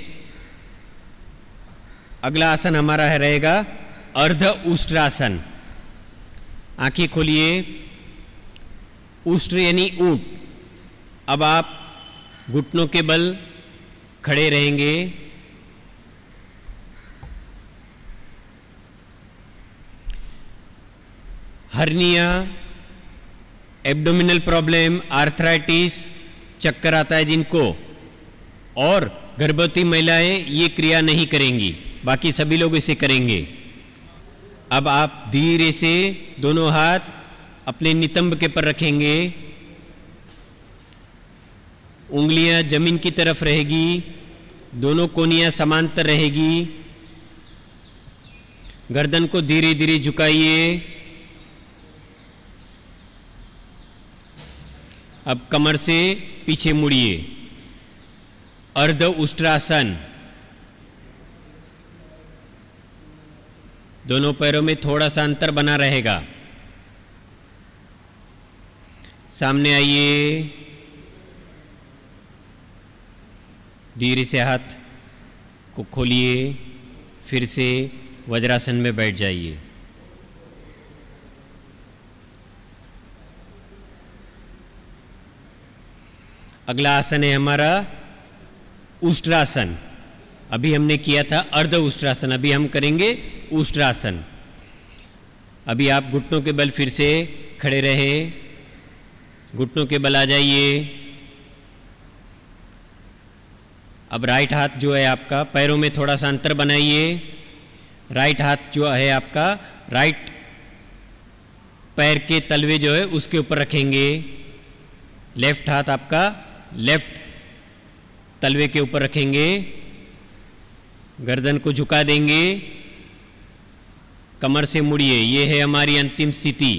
अगला आसन हमारा रहेगा अर्ध उष्ट्रासन। आंखें खोलिए। उष्ट्र यानी ऊंट। अब आप घुटनों के बल खड़े रहेंगे। हर्निया, एब्डोमिनल प्रॉब्लम, आर्थराइटिस, चक्कर आता है जिनको, और गर्भवती महिलाएं ये क्रिया नहीं करेंगी। बाकी सभी लोग इसे करेंगे। अब आप धीरे से दोनों हाथ अपने नितंब के पर रखेंगे। उंगलियां जमीन की तरफ रहेगी, दोनों कोनियां समांतर रहेगी। गर्दन को धीरे धीरे झुकाइए। अब कमर से पीछे मुड़िए। अर्ध उष्ट्रासन। दोनों पैरों में थोड़ा सा अंतर बना रहेगा। सामने आइए। धीरे से हाथ को खोलिए। फिर से वज्रासन में बैठ जाइए। अगला आसन है हमारा उष्ट्रासन। अभी हमने किया था अर्ध उष्ट्रासन, अभी हम करेंगे उष्ट्रासन। अभी आप घुटनों के बल फिर से खड़े रहे। घुटनों के बल आ जाइए। अब राइट हाथ जो है आपका, पैरों में थोड़ा सा अंतर बनाइए। राइट हाथ जो है आपका राइट पैर के तलवे जो है उसके ऊपर रखेंगे। लेफ्ट हाथ आपका लेफ्ट तलवे के ऊपर रखेंगे। गर्दन को झुका देंगे। कमर से मुड़िए। ये है हमारी अंतिम स्थिति।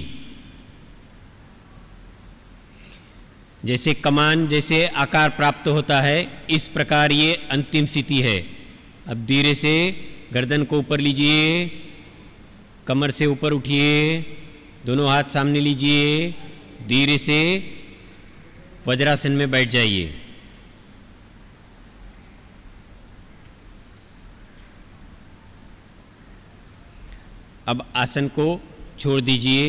जैसे कमान जैसे आकार प्राप्त होता है, इस प्रकार ये अंतिम स्थिति है। अब धीरे से गर्दन को ऊपर लीजिए, कमर से ऊपर उठिए, दोनों हाथ सामने लीजिए, धीरे से वज्रासन में बैठ जाइए। अब आसन को छोड़ दीजिए,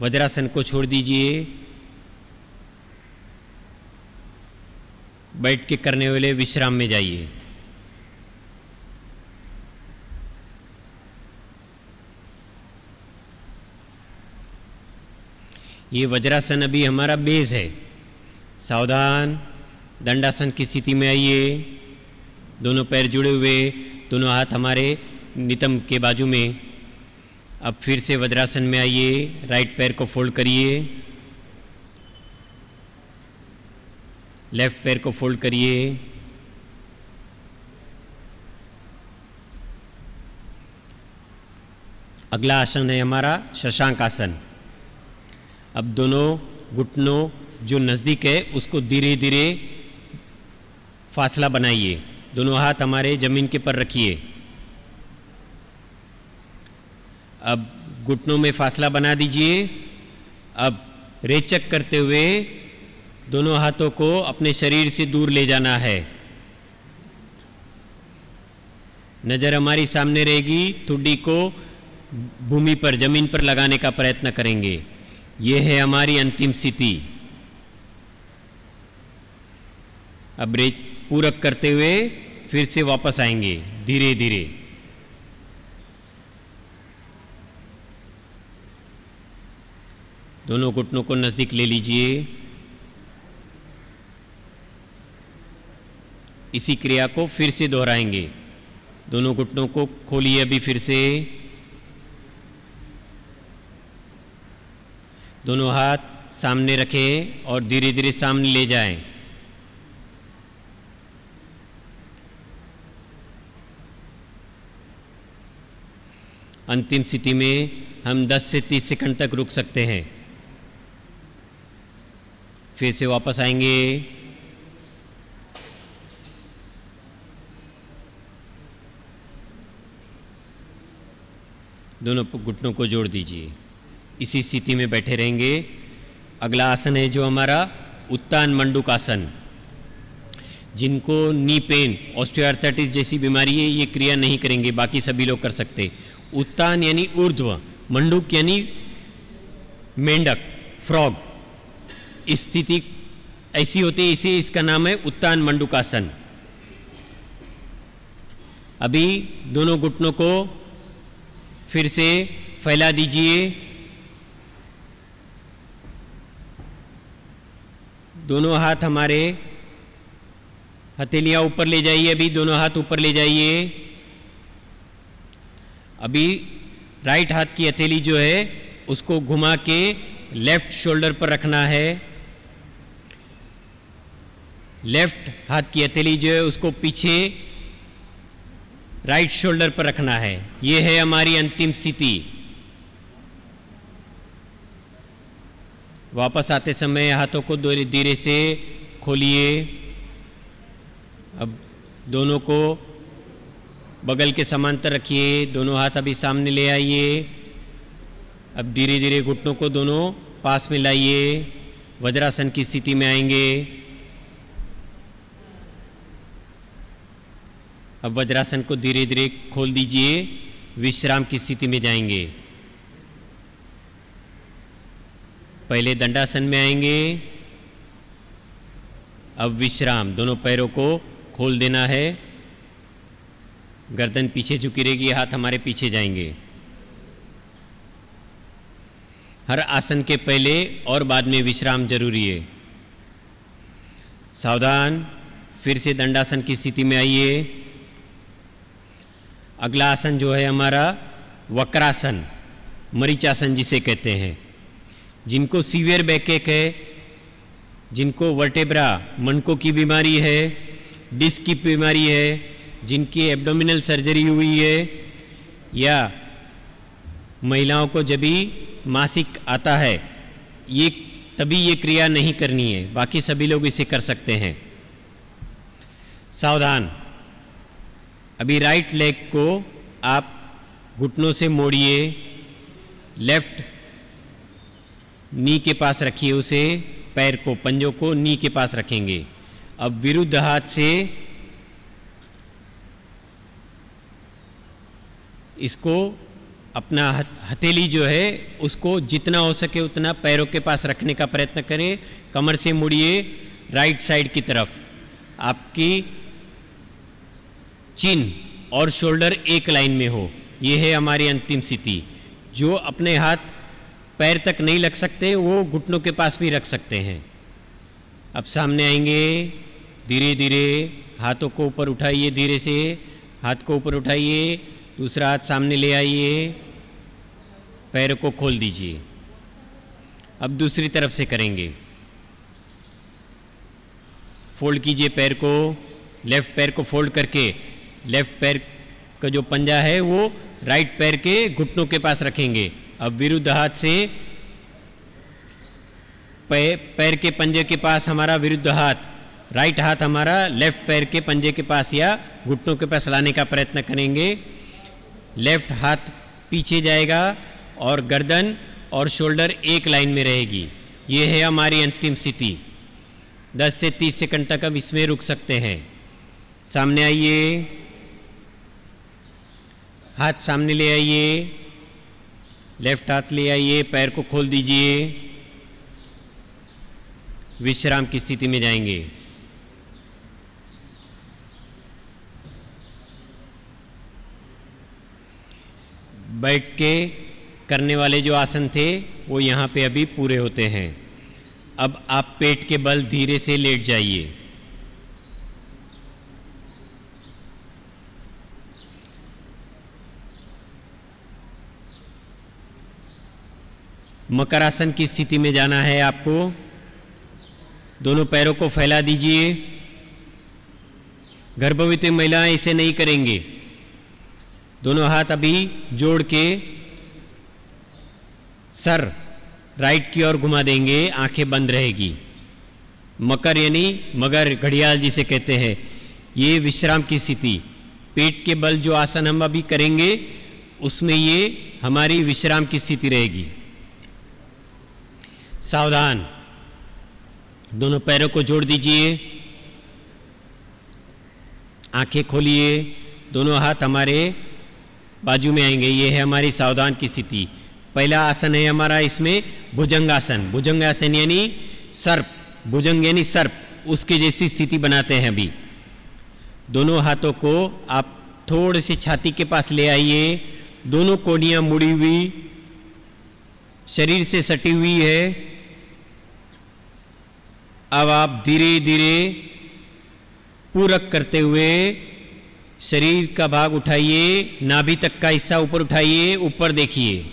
वज्रासन को छोड़ दीजिए। बैठ के करने वाले विश्राम में जाइए। ये वज्रासन अभी हमारा बेस है। सावधान, दंडासन की स्थिति में आइए। दोनों पैर जुड़े हुए, दोनों हाथ हमारे नितंब के बाजू में। अब फिर से वज्रासन में आइए। राइट पैर को फोल्ड करिए, लेफ्ट पैर को फोल्ड करिए। अगला आसन है हमारा शशांक आसन। अब दोनों घुटनों जो नज़दीक है उसको धीरे धीरे फासला बनाइए। दोनों हाथ हमारे ज़मीन के पर रखिए। अब घुटनों में फासला बना दीजिए। अब रेचक करते हुए दोनों हाथों को अपने शरीर से दूर ले जाना है। नज़र हमारी सामने रहेगी। ठुड्डी को भूमि पर, जमीन पर लगाने का प्रयत्न करेंगे। ये है हमारी अंतिम स्थिति। अब पूरक करते हुए फिर से वापस आएंगे धीरे धीरे। दोनों घुटनों को नज़दीक ले लीजिए। इसी क्रिया को फिर से दोहराएंगे। दोनों घुटनों को खोलिए अभी फिर से। दोनों हाथ सामने रखें और धीरे धीरे सामने ले जाएं। अंतिम स्थिति में हम 10 से 30 सेकंड तक रुक सकते हैं। फिर से वापस आएंगे। दोनों घुटनों को जोड़ दीजिए। इसी स्थिति में बैठे रहेंगे। अगला आसन है जो हमारा उत्तान मंडूक आसन। जिनको नी पेन, ऑस्टियोआर्थराइटिस जैसी बीमारी है, ये क्रिया नहीं करेंगे, बाकी सभी लोग कर सकते। उत्तान यानी ऊर्ध्व, मंडूक यानी मेंढक, फ्रॉग। स्थिति ऐसी होती है, इसी इसका नाम है उत्तान मंडूकासन। अभी दोनों घुटनों को फिर से फैला दीजिए। दोनों हाथ हमारे, हथेलियां ऊपर ले जाइए। अभी दोनों हाथ ऊपर ले जाइए। अभी राइट हाथ की हथेली जो है उसको घुमा के लेफ्ट शोल्डर पर रखना है। लेफ्ट हाथ की हथेली जो है उसको पीछे राइट शोल्डर पर रखना है। ये है हमारी अंतिम स्थिति। वापस आते समय हाथों को धीरे धीरे से खोलिए। अब दोनों को बगल के समांतर रखिए। दोनों हाथ अभी सामने ले आइए। अब धीरे धीरे घुटनों को दोनों पास में लाइए। वज्रासन की स्थिति में आएंगे। अब वज्रासन को धीरे धीरे खोल दीजिए। विश्राम की स्थिति में जाएंगे। पहले दंडासन में आएंगे। अब विश्राम। दोनों पैरों को खोल देना है। गर्दन पीछे झुकी रहेगी, हाथ हमारे पीछे जाएंगे। हर आसन के पहले और बाद में विश्राम जरूरी है। सावधान। फिर से दंडासन की स्थिति में आइए। अगला आसन जो है हमारा वक्रासन, मरीचासन जिसे कहते हैं। जिनको सीवियर बैकएक है, जिनको वर्टेब्रा, मणकों की बीमारी है, डिस्क की बीमारी है, जिनकी एब्डोमिनल सर्जरी हुई है, या महिलाओं को जब भी मासिक आता है, ये तभी ये क्रिया नहीं करनी है। बाकी सभी लोग इसे कर सकते हैं। सावधान। अभी राइट लेग को आप घुटनों से मोड़िए। लेफ्ट नी के पास रखिए उसे। पैर को, पंजों को नी के पास रखेंगे। अब विरुद्ध हाथ से इसको, अपना हथेली जो है उसको जितना हो सके उतना पैरों के पास रखने का प्रयत्न करें। कमर से मुड़िए राइट साइड की तरफ। आपकी चिन और शोल्डर एक लाइन में हो। ये है हमारी अंतिम स्थिति। जो अपने हाथ पैर तक नहीं लग सकते वो घुटनों के पास भी रख सकते हैं। अब सामने आएंगे। धीरे धीरे हाथों को ऊपर उठाइए। धीरे से हाथ को ऊपर उठाइए। दूसरा हाथ सामने ले आइए। पैरों को खोल दीजिए। अब दूसरी तरफ से करेंगे। फोल्ड कीजिए पैर को। लेफ्ट पैर को फोल्ड करके लेफ्ट पैर का जो पंजा है वो राइट पैर के घुटनों के पास रखेंगे। अब विरुद्ध हाथ से पैर के पंजे के पास हमारा विरुद्ध हाथ, राइट हाथ हमारा लेफ्ट पैर के पंजे के पास या घुटनों के पास लाने का प्रयत्न करेंगे। लेफ्ट हाथ पीछे जाएगा और गर्दन और शोल्डर एक लाइन में रहेगी। ये है हमारी अंतिम स्थिति। 10 से 30 सेकंड तक हम इसमें रुक सकते हैं। सामने आइए, हाथ सामने ले आइए, लेफ्ट हाथ ले आइए, पैर को खोल दीजिए, विश्राम की स्थिति में जाएंगे। बैठ के करने वाले जो आसन थे वो यहाँ पे अभी पूरे होते हैं। अब आप पेट के बल धीरे से लेट जाइए। मकर आसन की स्थिति में जाना है आपको। दोनों पैरों को फैला दीजिए। गर्भवती महिलाएं इसे नहीं करेंगे। दोनों हाथ अभी जोड़ के सर राइट की ओर घुमा देंगे, आंखें बंद रहेगी। मकर यानी मगर, घड़ियाल जिसे कहते हैं, ये विश्राम की स्थिति। पेट के बल जो आसन हम अभी करेंगे उसमें ये हमारी विश्राम की स्थिति रहेगी। सावधान, दोनों पैरों को जोड़ दीजिए, आंखें खोलिए, दोनों हाथ हमारे बाजू में आएंगे। ये है हमारी सावधान की स्थिति। पहला आसन है हमारा इसमें भुजंगासन। भुजंगासन यानी सर्प, भुजंग यानी सर्प, उसके जैसी स्थिति बनाते हैं अभी। दोनों हाथों को आप थोड़े से छाती के पास ले आइए। दोनों कोहनियां मुड़ी हुई, शरीर से सटी हुई है। अब आप धीरे धीरे पूरक करते हुए शरीर का भाग उठाइए, नाभि तक का हिस्सा ऊपर उठाइए, ऊपर देखिए।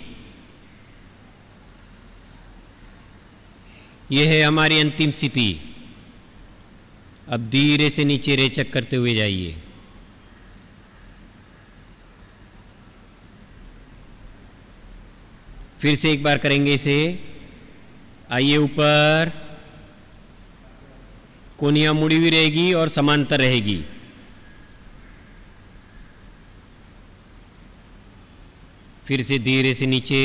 यह है हमारी अंतिम स्थिति। अब धीरे से नीचे रेचक करते हुए जाइए। फिर से एक बार करेंगे इसे। आइए ऊपर, कोहनियां मुड़ी हुई रहेगी और समांतर रहेगी। फिर से धीरे से नीचे।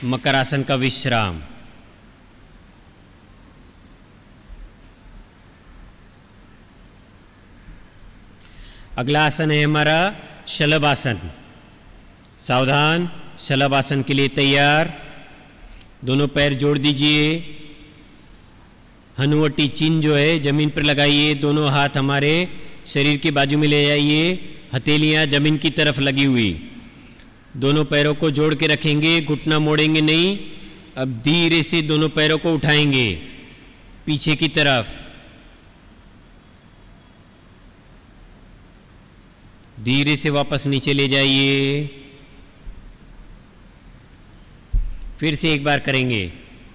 मकर आसन का विश्राम। अगला आसन है हमारा शलभ आसन। सावधान, शलभ आसन के लिए तैयार। दोनों पैर जोड़ दीजिए। हनुवटी चिन्ह जो है जमीन पर लगाइए। दोनों हाथ हमारे शरीर के बाजू में ले जाइए, हथेलियां जमीन की तरफ लगी हुई। दोनों पैरों को जोड़ के रखेंगे, घुटना मोड़ेंगे नहीं। अब धीरे से दोनों पैरों को उठाएंगे पीछे की तरफ। धीरे से वापस नीचे ले जाइए। फिर से एक बार करेंगे।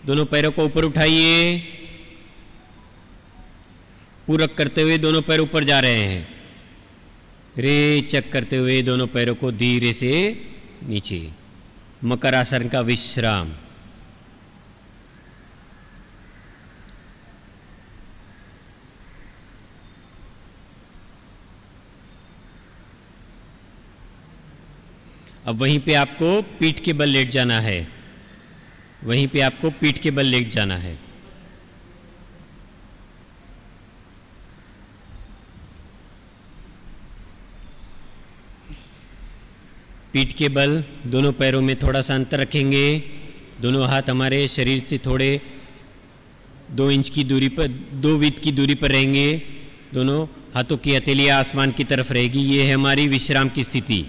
दोनों पैरों को ऊपर उठाइए, पूरक करते हुए दोनों पैर ऊपर जा रहे हैं। रेचक करते हुए दोनों पैरों को धीरे से नीचे। मकर आसन का विश्राम। अब वहीं पे आपको पीठ के बल लेट जाना है। वहीं पे आपको पीठ के बल लेट जाना है। पीठ के बल दोनों पैरों में थोड़ा सा अंतर रखेंगे। दोनों हाथ हमारे शरीर से थोड़े 2 इंच की दूरी पर, 2 विथ की दूरी पर रहेंगे। दोनों हाथों की हथेलियां आसमान की तरफ रहेगी। ये है हमारी विश्राम की स्थिति।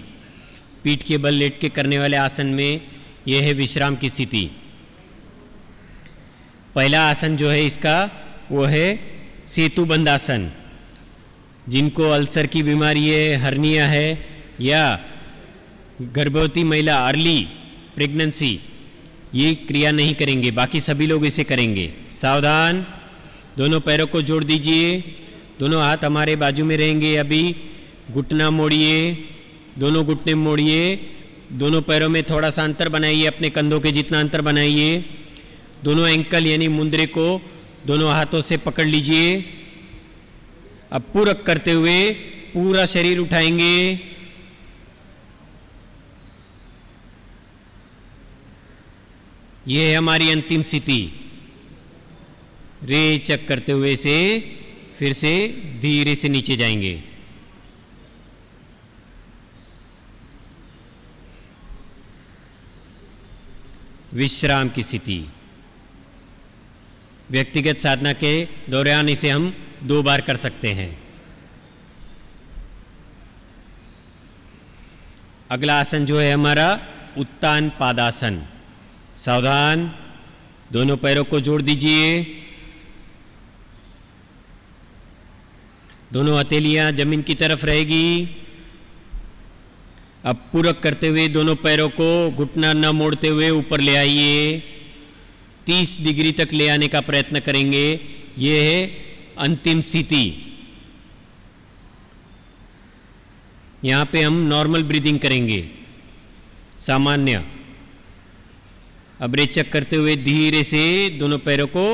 पीठ के बल लेट के करने वाले आसन में यह है विश्राम की स्थिति। पहला आसन जो है इसका वो है सेतुबंध आसन। जिनको अल्सर की बीमारी है, हर्निया है या गर्भवती महिला, अर्ली प्रेगनेंसी, ये क्रिया नहीं करेंगे, बाकी सभी लोग इसे करेंगे। सावधान, दोनों पैरों को जोड़ दीजिए, दोनों हाथ हमारे बाजू में रहेंगे। अभी घुटना मोड़िए, दोनों घुटने मोड़िए, दोनों पैरों में थोड़ा सा अंतर बनाइए, अपने कंधों के जितना अंतर बनाइए। दोनों एंकल यानी मुंद्रे को दोनों हाथों से पकड़ लीजिए। अब पूरक करते हुए पूरा शरीर उठाएंगे। ये है हमारी अंतिम स्थिति। रेचक करते हुए से फिर से धीरे से नीचे जाएंगे। विश्राम की स्थिति। व्यक्तिगत साधना के दौरान इसे हम 2 बार कर सकते हैं। अगला आसन जो है हमारा उत्तान पादासन। सावधान, दोनों पैरों को जोड़ दीजिए। दोनों हथेलियां जमीन की तरफ रहेगी। अब पूरक करते हुए दोनों पैरों को घुटना न मोड़ते हुए ऊपर ले आइए। 30 डिग्री तक ले आने का प्रयत्न करेंगे। ये है अंतिम स्थिति। यहाँ पे हम नॉर्मल ब्रीदिंग करेंगे, सामान्य। अब रेचक करते हुए धीरे से दोनों पैरों को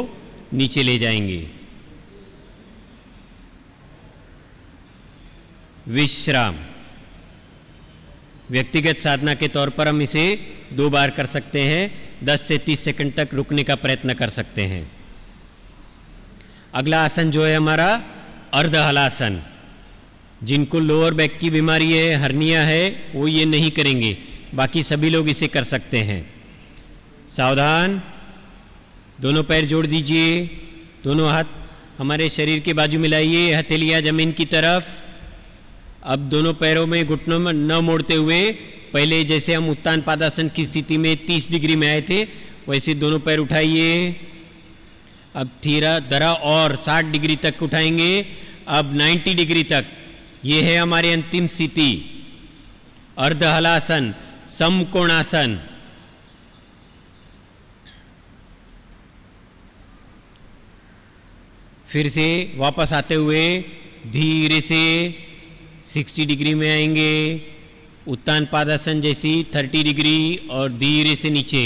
नीचे ले जाएंगे। विश्राम। व्यक्तिगत साधना के तौर पर हम इसे 2 बार कर सकते हैं। 10 से 30 सेकंड तक रुकने का प्रयत्न कर सकते हैं। अगला आसन जो है हमारा अर्ध हलासन। जिनको लोअर बैक की बीमारी है, हर्निया है, वो ये नहीं करेंगे, बाकी सभी लोग इसे कर सकते हैं। सावधान, दोनों पैर जोड़ दीजिए। दोनों हाथ हमारे शरीर के बाजू मिलाइए, हथेलियां जमीन की तरफ। अब दोनों पैरों में घुटनों में न मोड़ते हुए, पहले जैसे हम उत्तान पादासन की स्थिति में 30 डिग्री में आए थे, वैसे दोनों पैर उठाइए। अब धीरा धरा और 60 डिग्री तक उठाएंगे। अब 90 डिग्री तक। ये है हमारी अंतिम स्थिति, अर्ध हलासन, समकोणासन। फिर से वापस आते हुए धीरे से 60 डिग्री में आएंगे। उत्तान पादासन जैसी 30 डिग्री और धीरे से नीचे।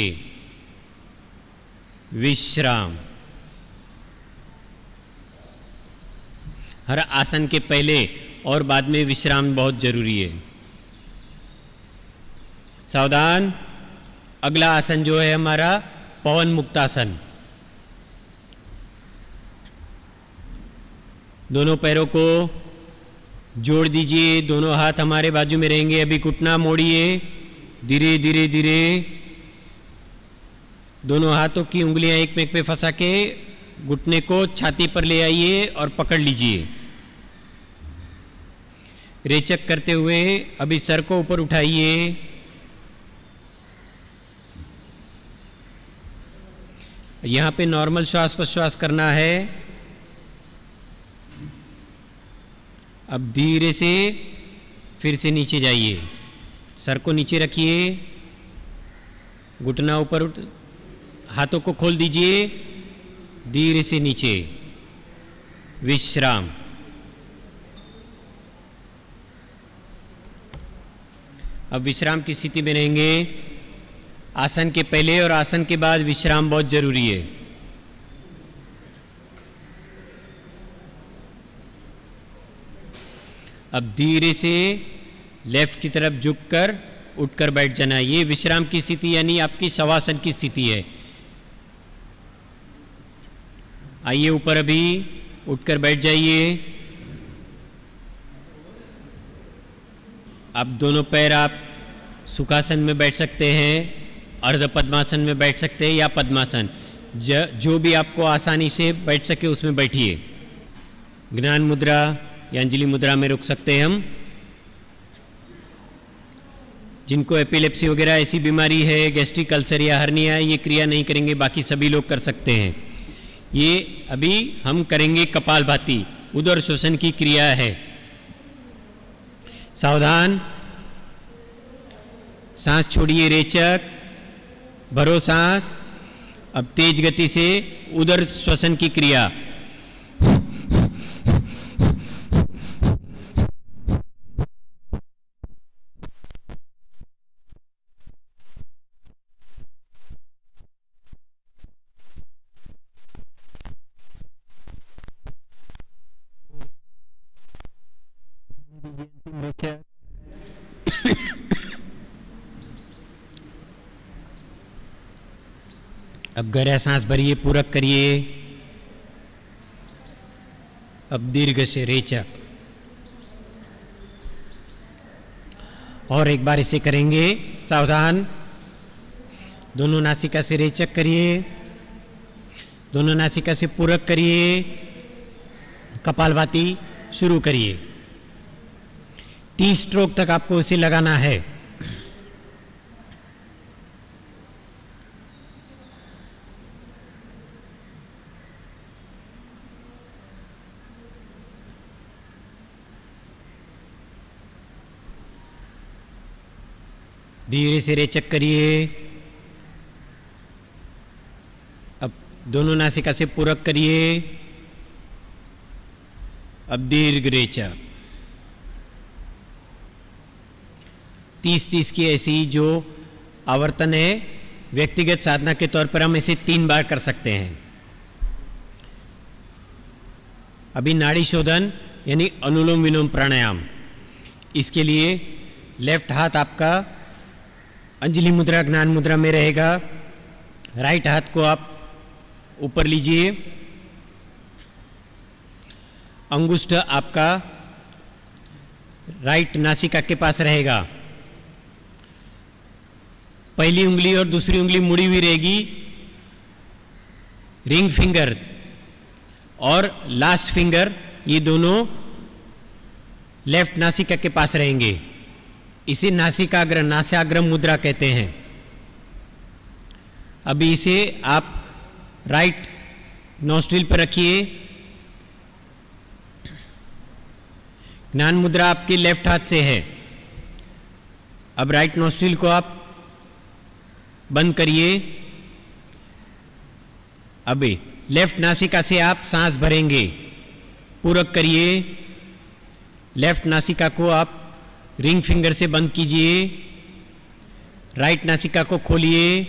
विश्राम। हर आसन के पहले और बाद में विश्राम बहुत जरूरी है। सावधान, अगला आसन जो है हमारा पवन मुक्तासन। दोनों पैरों को जोड़ दीजिए, दोनों हाथ हमारे बाजू में रहेंगे। अभी घुटना मोड़िए, धीरे धीरे धीरे। दोनों हाथों की उंगलियां एक में फंसा के घुटने को छाती पर ले आइए और पकड़ लीजिए। रेचक करते हुए अभी सर को ऊपर उठाइए। यहाँ पे नॉर्मल श्वास प्रश्वास करना है। अब धीरे से फिर से नीचे जाइए। सर को नीचे रखिए, घुटना ऊपर हाथों को खोल दीजिए, धीरे से नीचे। विश्राम। अब विश्राम की स्थिति में रहेंगे। आसन के पहले और आसन के बाद विश्राम बहुत जरूरी है। अब धीरे से लेफ्ट की तरफ झुककर उठकर बैठ जाना। ये विश्राम की स्थिति यानी आपकी शवासन की स्थिति है। आइए ऊपर, अभी उठकर बैठ जाइए। अब दोनों पैर आप सुखासन में बैठ सकते हैं, अर्ध पद्मासन में बैठ सकते हैं या पद्मासन, जो भी आपको आसानी से बैठ सके उसमें बैठिए। ज्ञान मुद्रा या अंजलि मुद्रा में रुक सकते हैं हम। जिनको एपिलेप्सी वगैरह ऐसी बीमारी है, गैस्ट्रिक अल्सर या हर्निया, ये क्रिया नहीं करेंगे, बाकी सभी लोग कर सकते हैं। ये अभी हम करेंगे कपालभाति, उदर श्वसन की क्रिया है। सावधान, सांस छोड़िए, रेचक, भरो सांस। अब तेज गति से उदर श्वसन की क्रिया। स्वास्थ्य। अब गहरा सांस भरिए, पूरक करिए। अब दीर्घ से रेचक। और एक बार इसे करेंगे। सावधान। दोनों नासिका से रेचक करिए, दोनों नासिका से पूरक करिए। कपालभाति शुरू करिए। 30 स्ट्रोक तक आपको इसे लगाना है। धीरे से रेचक करिए। अब दोनों नासिका से पूरक करिए। अब दीर्घ रेचक। 30-30 की ऐसी जो आवर्तन है, व्यक्तिगत साधना के तौर पर हम इसे 3 बार कर सकते हैं। अभी नाड़ी शोधन यानी अनुलोम विलोम प्राणायाम। इसके लिए लेफ्ट हाथ आपका अंजलि मुद्रा, ज्ञान मुद्रा में रहेगा। राइट हाथ को आप ऊपर लीजिए। अंगुष्ठ आपका राइट नासिका के पास रहेगा। पहली उंगली और दूसरी उंगली मुड़ी हुई रहेगी। रिंग फिंगर और लास्ट फिंगर ये दोनों लेफ्ट नासिका के पास रहेंगे। इसे नासिकाग्र, नासाग्र मुद्रा कहते हैं। अभी इसे आप राइट नॉस्ट्रिल पर रखिए। ज्ञान मुद्रा आपके लेफ्ट हाथ से है। अब राइट नॉस्ट्रिल को आप बंद करिए। अभी लेफ्ट नासिका से आप सांस भरेंगे। पूरक करिए। लेफ्ट नासिका को आप रिंग फिंगर से बंद कीजिए। राइट नासिका को खोलिए।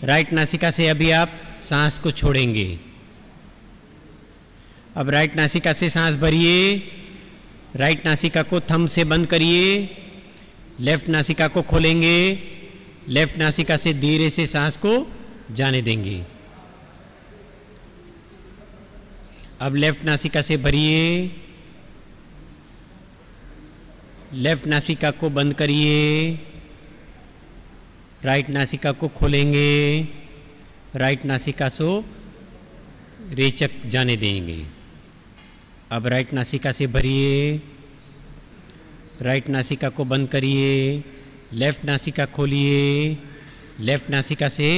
राइट नासिका से अभी आप सांस को छोड़ेंगे। अब राइट नासिका से सांस भरिए। राइट नासिका को थंब से बंद करिए। लेफ्ट नासिका को खोलेंगे। लेफ्ट नासिका से धीरे से सांस को जाने देंगे। अब लेफ्ट नासिका से भरिए। लेफ्ट नासिका को बंद करिए। राइट नासिका को खोलेंगे। राइट नासिका से रेचक जाने देंगे। अब राइट नासिका से भरिए। राइट नासिका को बंद करिए। लेफ्ट नासिका खोलिए। लेफ्ट नासिका से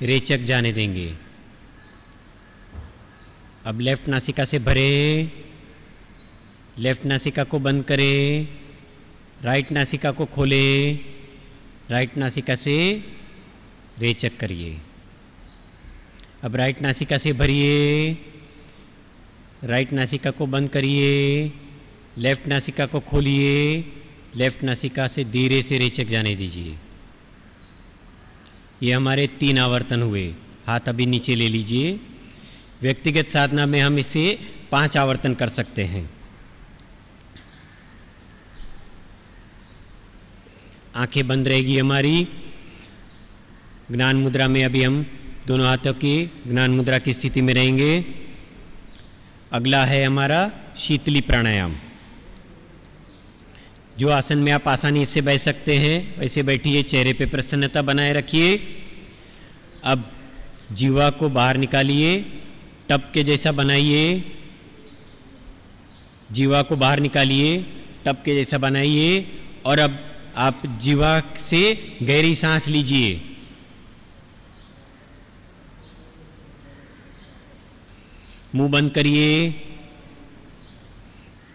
रेचक जाने देंगे। अब लेफ्ट नासिका से भरे। लेफ्ट नासिका को बंद करें। राइट नासिका को खोले। राइट नासिका से रेचक करिए। अब राइट नासिका से भरिए। राइट नासिका को बंद करिए। लेफ्ट नासिका को खोलिए। लेफ्ट नासिका से धीरे से रेचक जाने दीजिए। ये हमारे 3 आवर्तन हुए। हाथ अभी नीचे ले लीजिए। व्यक्तिगत साधना में हम इसे 5 आवर्तन कर सकते हैं। आंखें बंद रहेगी हमारी। ज्ञान मुद्रा में अभी हम दोनों हाथों की ज्ञान मुद्रा की स्थिति में रहेंगे। अगला है हमारा शीतली प्राणायाम। जो आसन में आप आसानी से बैठ सकते हैं वैसे बैठिए। चेहरे पे प्रसन्नता बनाए रखिए। अब जीवा को बाहर निकालिए। टब के जैसा बनाइए। जीवा को बाहर निकालिए। टब के जैसा बनाइए। और अब आप जीवा से गहरी सांस लीजिए। मुंह बंद करिए।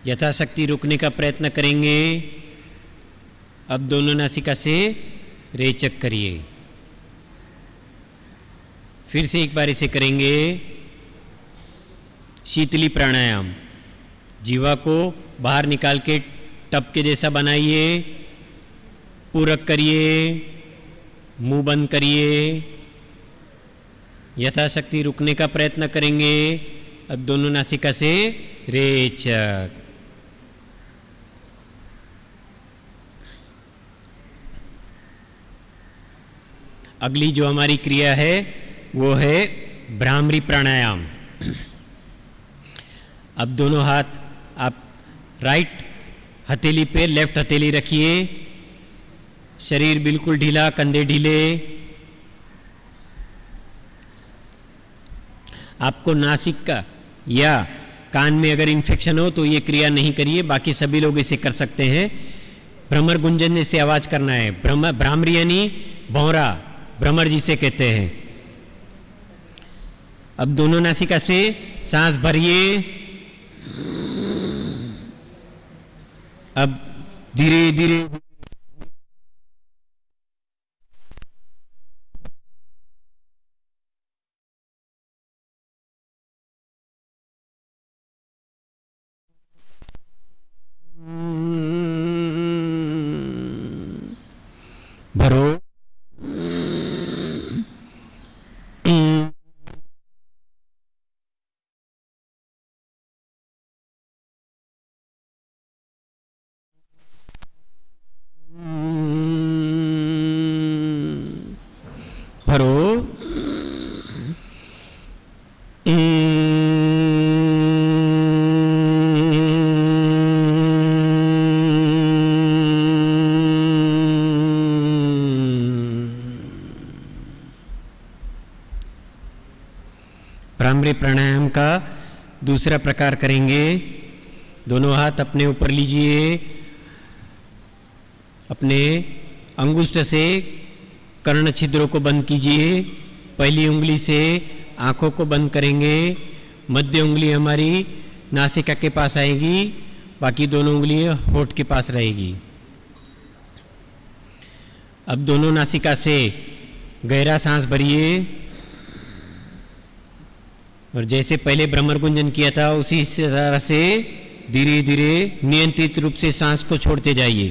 यथाशक्ति रुकने का प्रयत्न करेंगे। अब दोनों नासिका से रेचक करिए। फिर से एक बार इसे करेंगे। शीतली प्राणायाम। जीवा को बाहर निकाल के टब के जैसा बनाइए। पूरक करिए। मुंह बंद करिए। यथाशक्ति रुकने का प्रयत्न करेंगे। अब दोनों नासिका से रेचक। अगली जो हमारी क्रिया है वो है भ्रामरी प्राणायाम। अब दोनों हाथ आप राइट हथेली पे लेफ्ट हथेली रखिए, शरीर बिल्कुल ढीला, कंधे ढीले। आपको नासिक का या कान में अगर इन्फेक्शन हो तो ये क्रिया नहीं करिए, बाकी सभी लोग इसे कर सकते हैं। भ्रमर गुंजन से आवाज करना है। भ्रामरी यानी भौरा, भ्रमर जिसे कहते हैं। अब दोनों नासिका से सांस भरिए। अब धीरे धीरे भरो। भरो। भ्रामरी प्राणायाम का दूसरा प्रकार करेंगे। दोनों हाथ अपने ऊपर लीजिए, अपने अंगुष्ठ से कर्ण छिद्रों को बंद कीजिए। पहली उंगली से आंखों को बंद करेंगे, मध्य उंगली हमारी नासिका के पास आएगी, बाकी दोनों उंगलियां होठ के पास रहेगी। अब दोनों नासिका से गहरा सांस भरिए और जैसे पहले भ्रमर गुंजन किया था उसी तरह से धीरे धीरे नियंत्रित रूप से सांस को छोड़ते जाइए।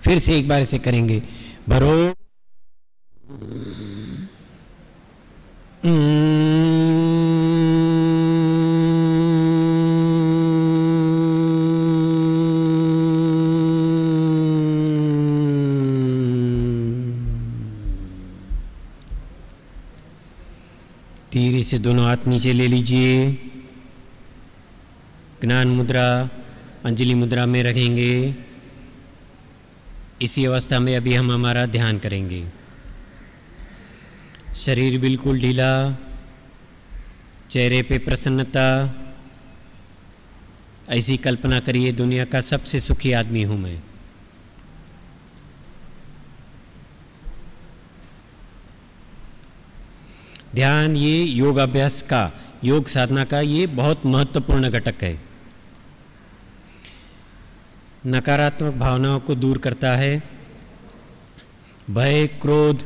फिर से एक बार से करेंगे। भरो। धीरे से दोनों हाथ नीचे ले लीजिए। ज्ञान मुद्रा, अंजलि मुद्रा में रखेंगे। इसी अवस्था में अभी हम हमारा ध्यान करेंगे। शरीर बिल्कुल ढीला, चेहरे पे प्रसन्नता। ऐसी कल्पना करिए दुनिया का सबसे सुखी आदमी हूं मैं। ध्यान ये योगाभ्यास का, योग साधना का ये बहुत महत्वपूर्ण घटक है। नकारात्मक भावनाओं को दूर करता है, भय, क्रोध,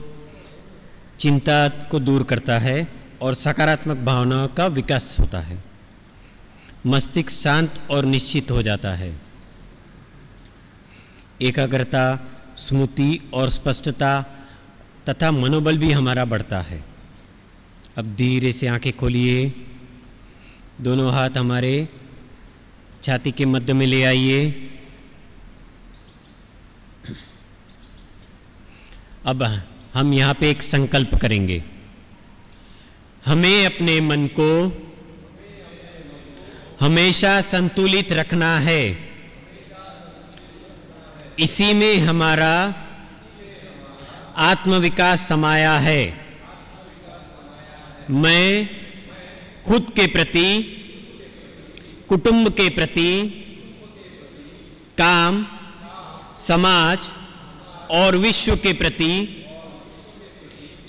चिंता को दूर करता है और सकारात्मक भावनाओं का विकास होता है। मस्तिष्क शांत और निश्चित हो जाता है। एकाग्रता, स्मृति और स्पष्टता तथा मनोबल भी हमारा बढ़ता है। अब धीरे से आंखें खोलिए। दोनों हाथ हमारे छाती के मध्य में ले आइए। अब हम यहाँ पे एक संकल्प करेंगे। हमें अपने मन को हमेशा संतुलित रखना है। इसी में हमारा आत्मविकास समाया है। मैं खुद के प्रति, कुटुंब के प्रति, काम, समाज और विश्व के प्रति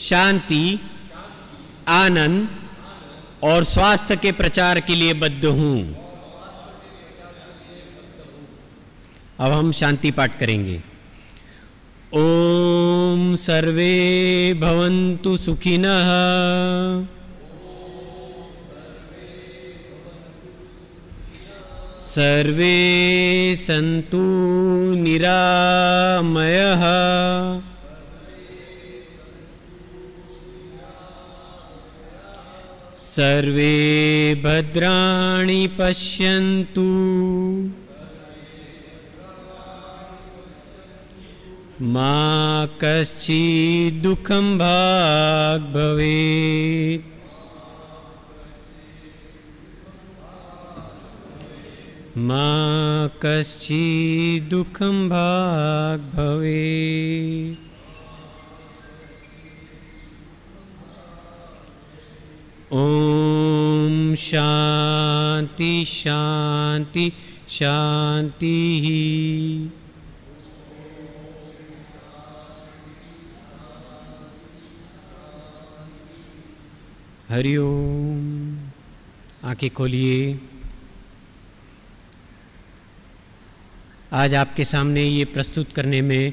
शांति, आनंद और स्वास्थ्य के प्रचार के लिए बद्ध हूं। अब हम शांति पाठ करेंगे। ओम सर्वे भवन्तु सुखिनः। सर्वे सन्तु निरामयः। सर्वे भद्राणि पश्यन्तु मा कश्चित् दुःखं भाग् भवेत्। मा कश्चित् दुःखं भाग् भवेत्। ओम शांति शांति शांति। हरिओम। आंखें खोलिए। आज आपके सामने ये प्रस्तुत करने में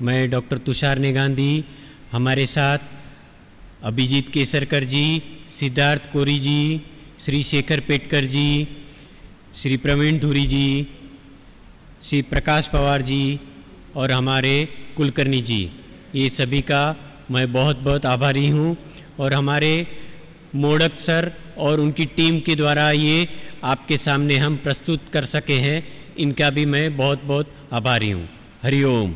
मैं डॉक्टर तुषार नेगांधी, हमारे साथ अभिजीत केसरकर जी, सिद्धार्थ कोरी जी, श्री शेखर पेटकर जी, श्री प्रवीण धुरी जी, श्री प्रकाश पवार जी और हमारे कुलकर्णी जी, ये सभी का मैं बहुत बहुत आभारी हूँ। और हमारे मोडक सर और उनकी टीम के द्वारा ये आपके सामने हम प्रस्तुत कर सके हैं, इनका भी मैं बहुत बहुत आभारी हूँ। हरिओम।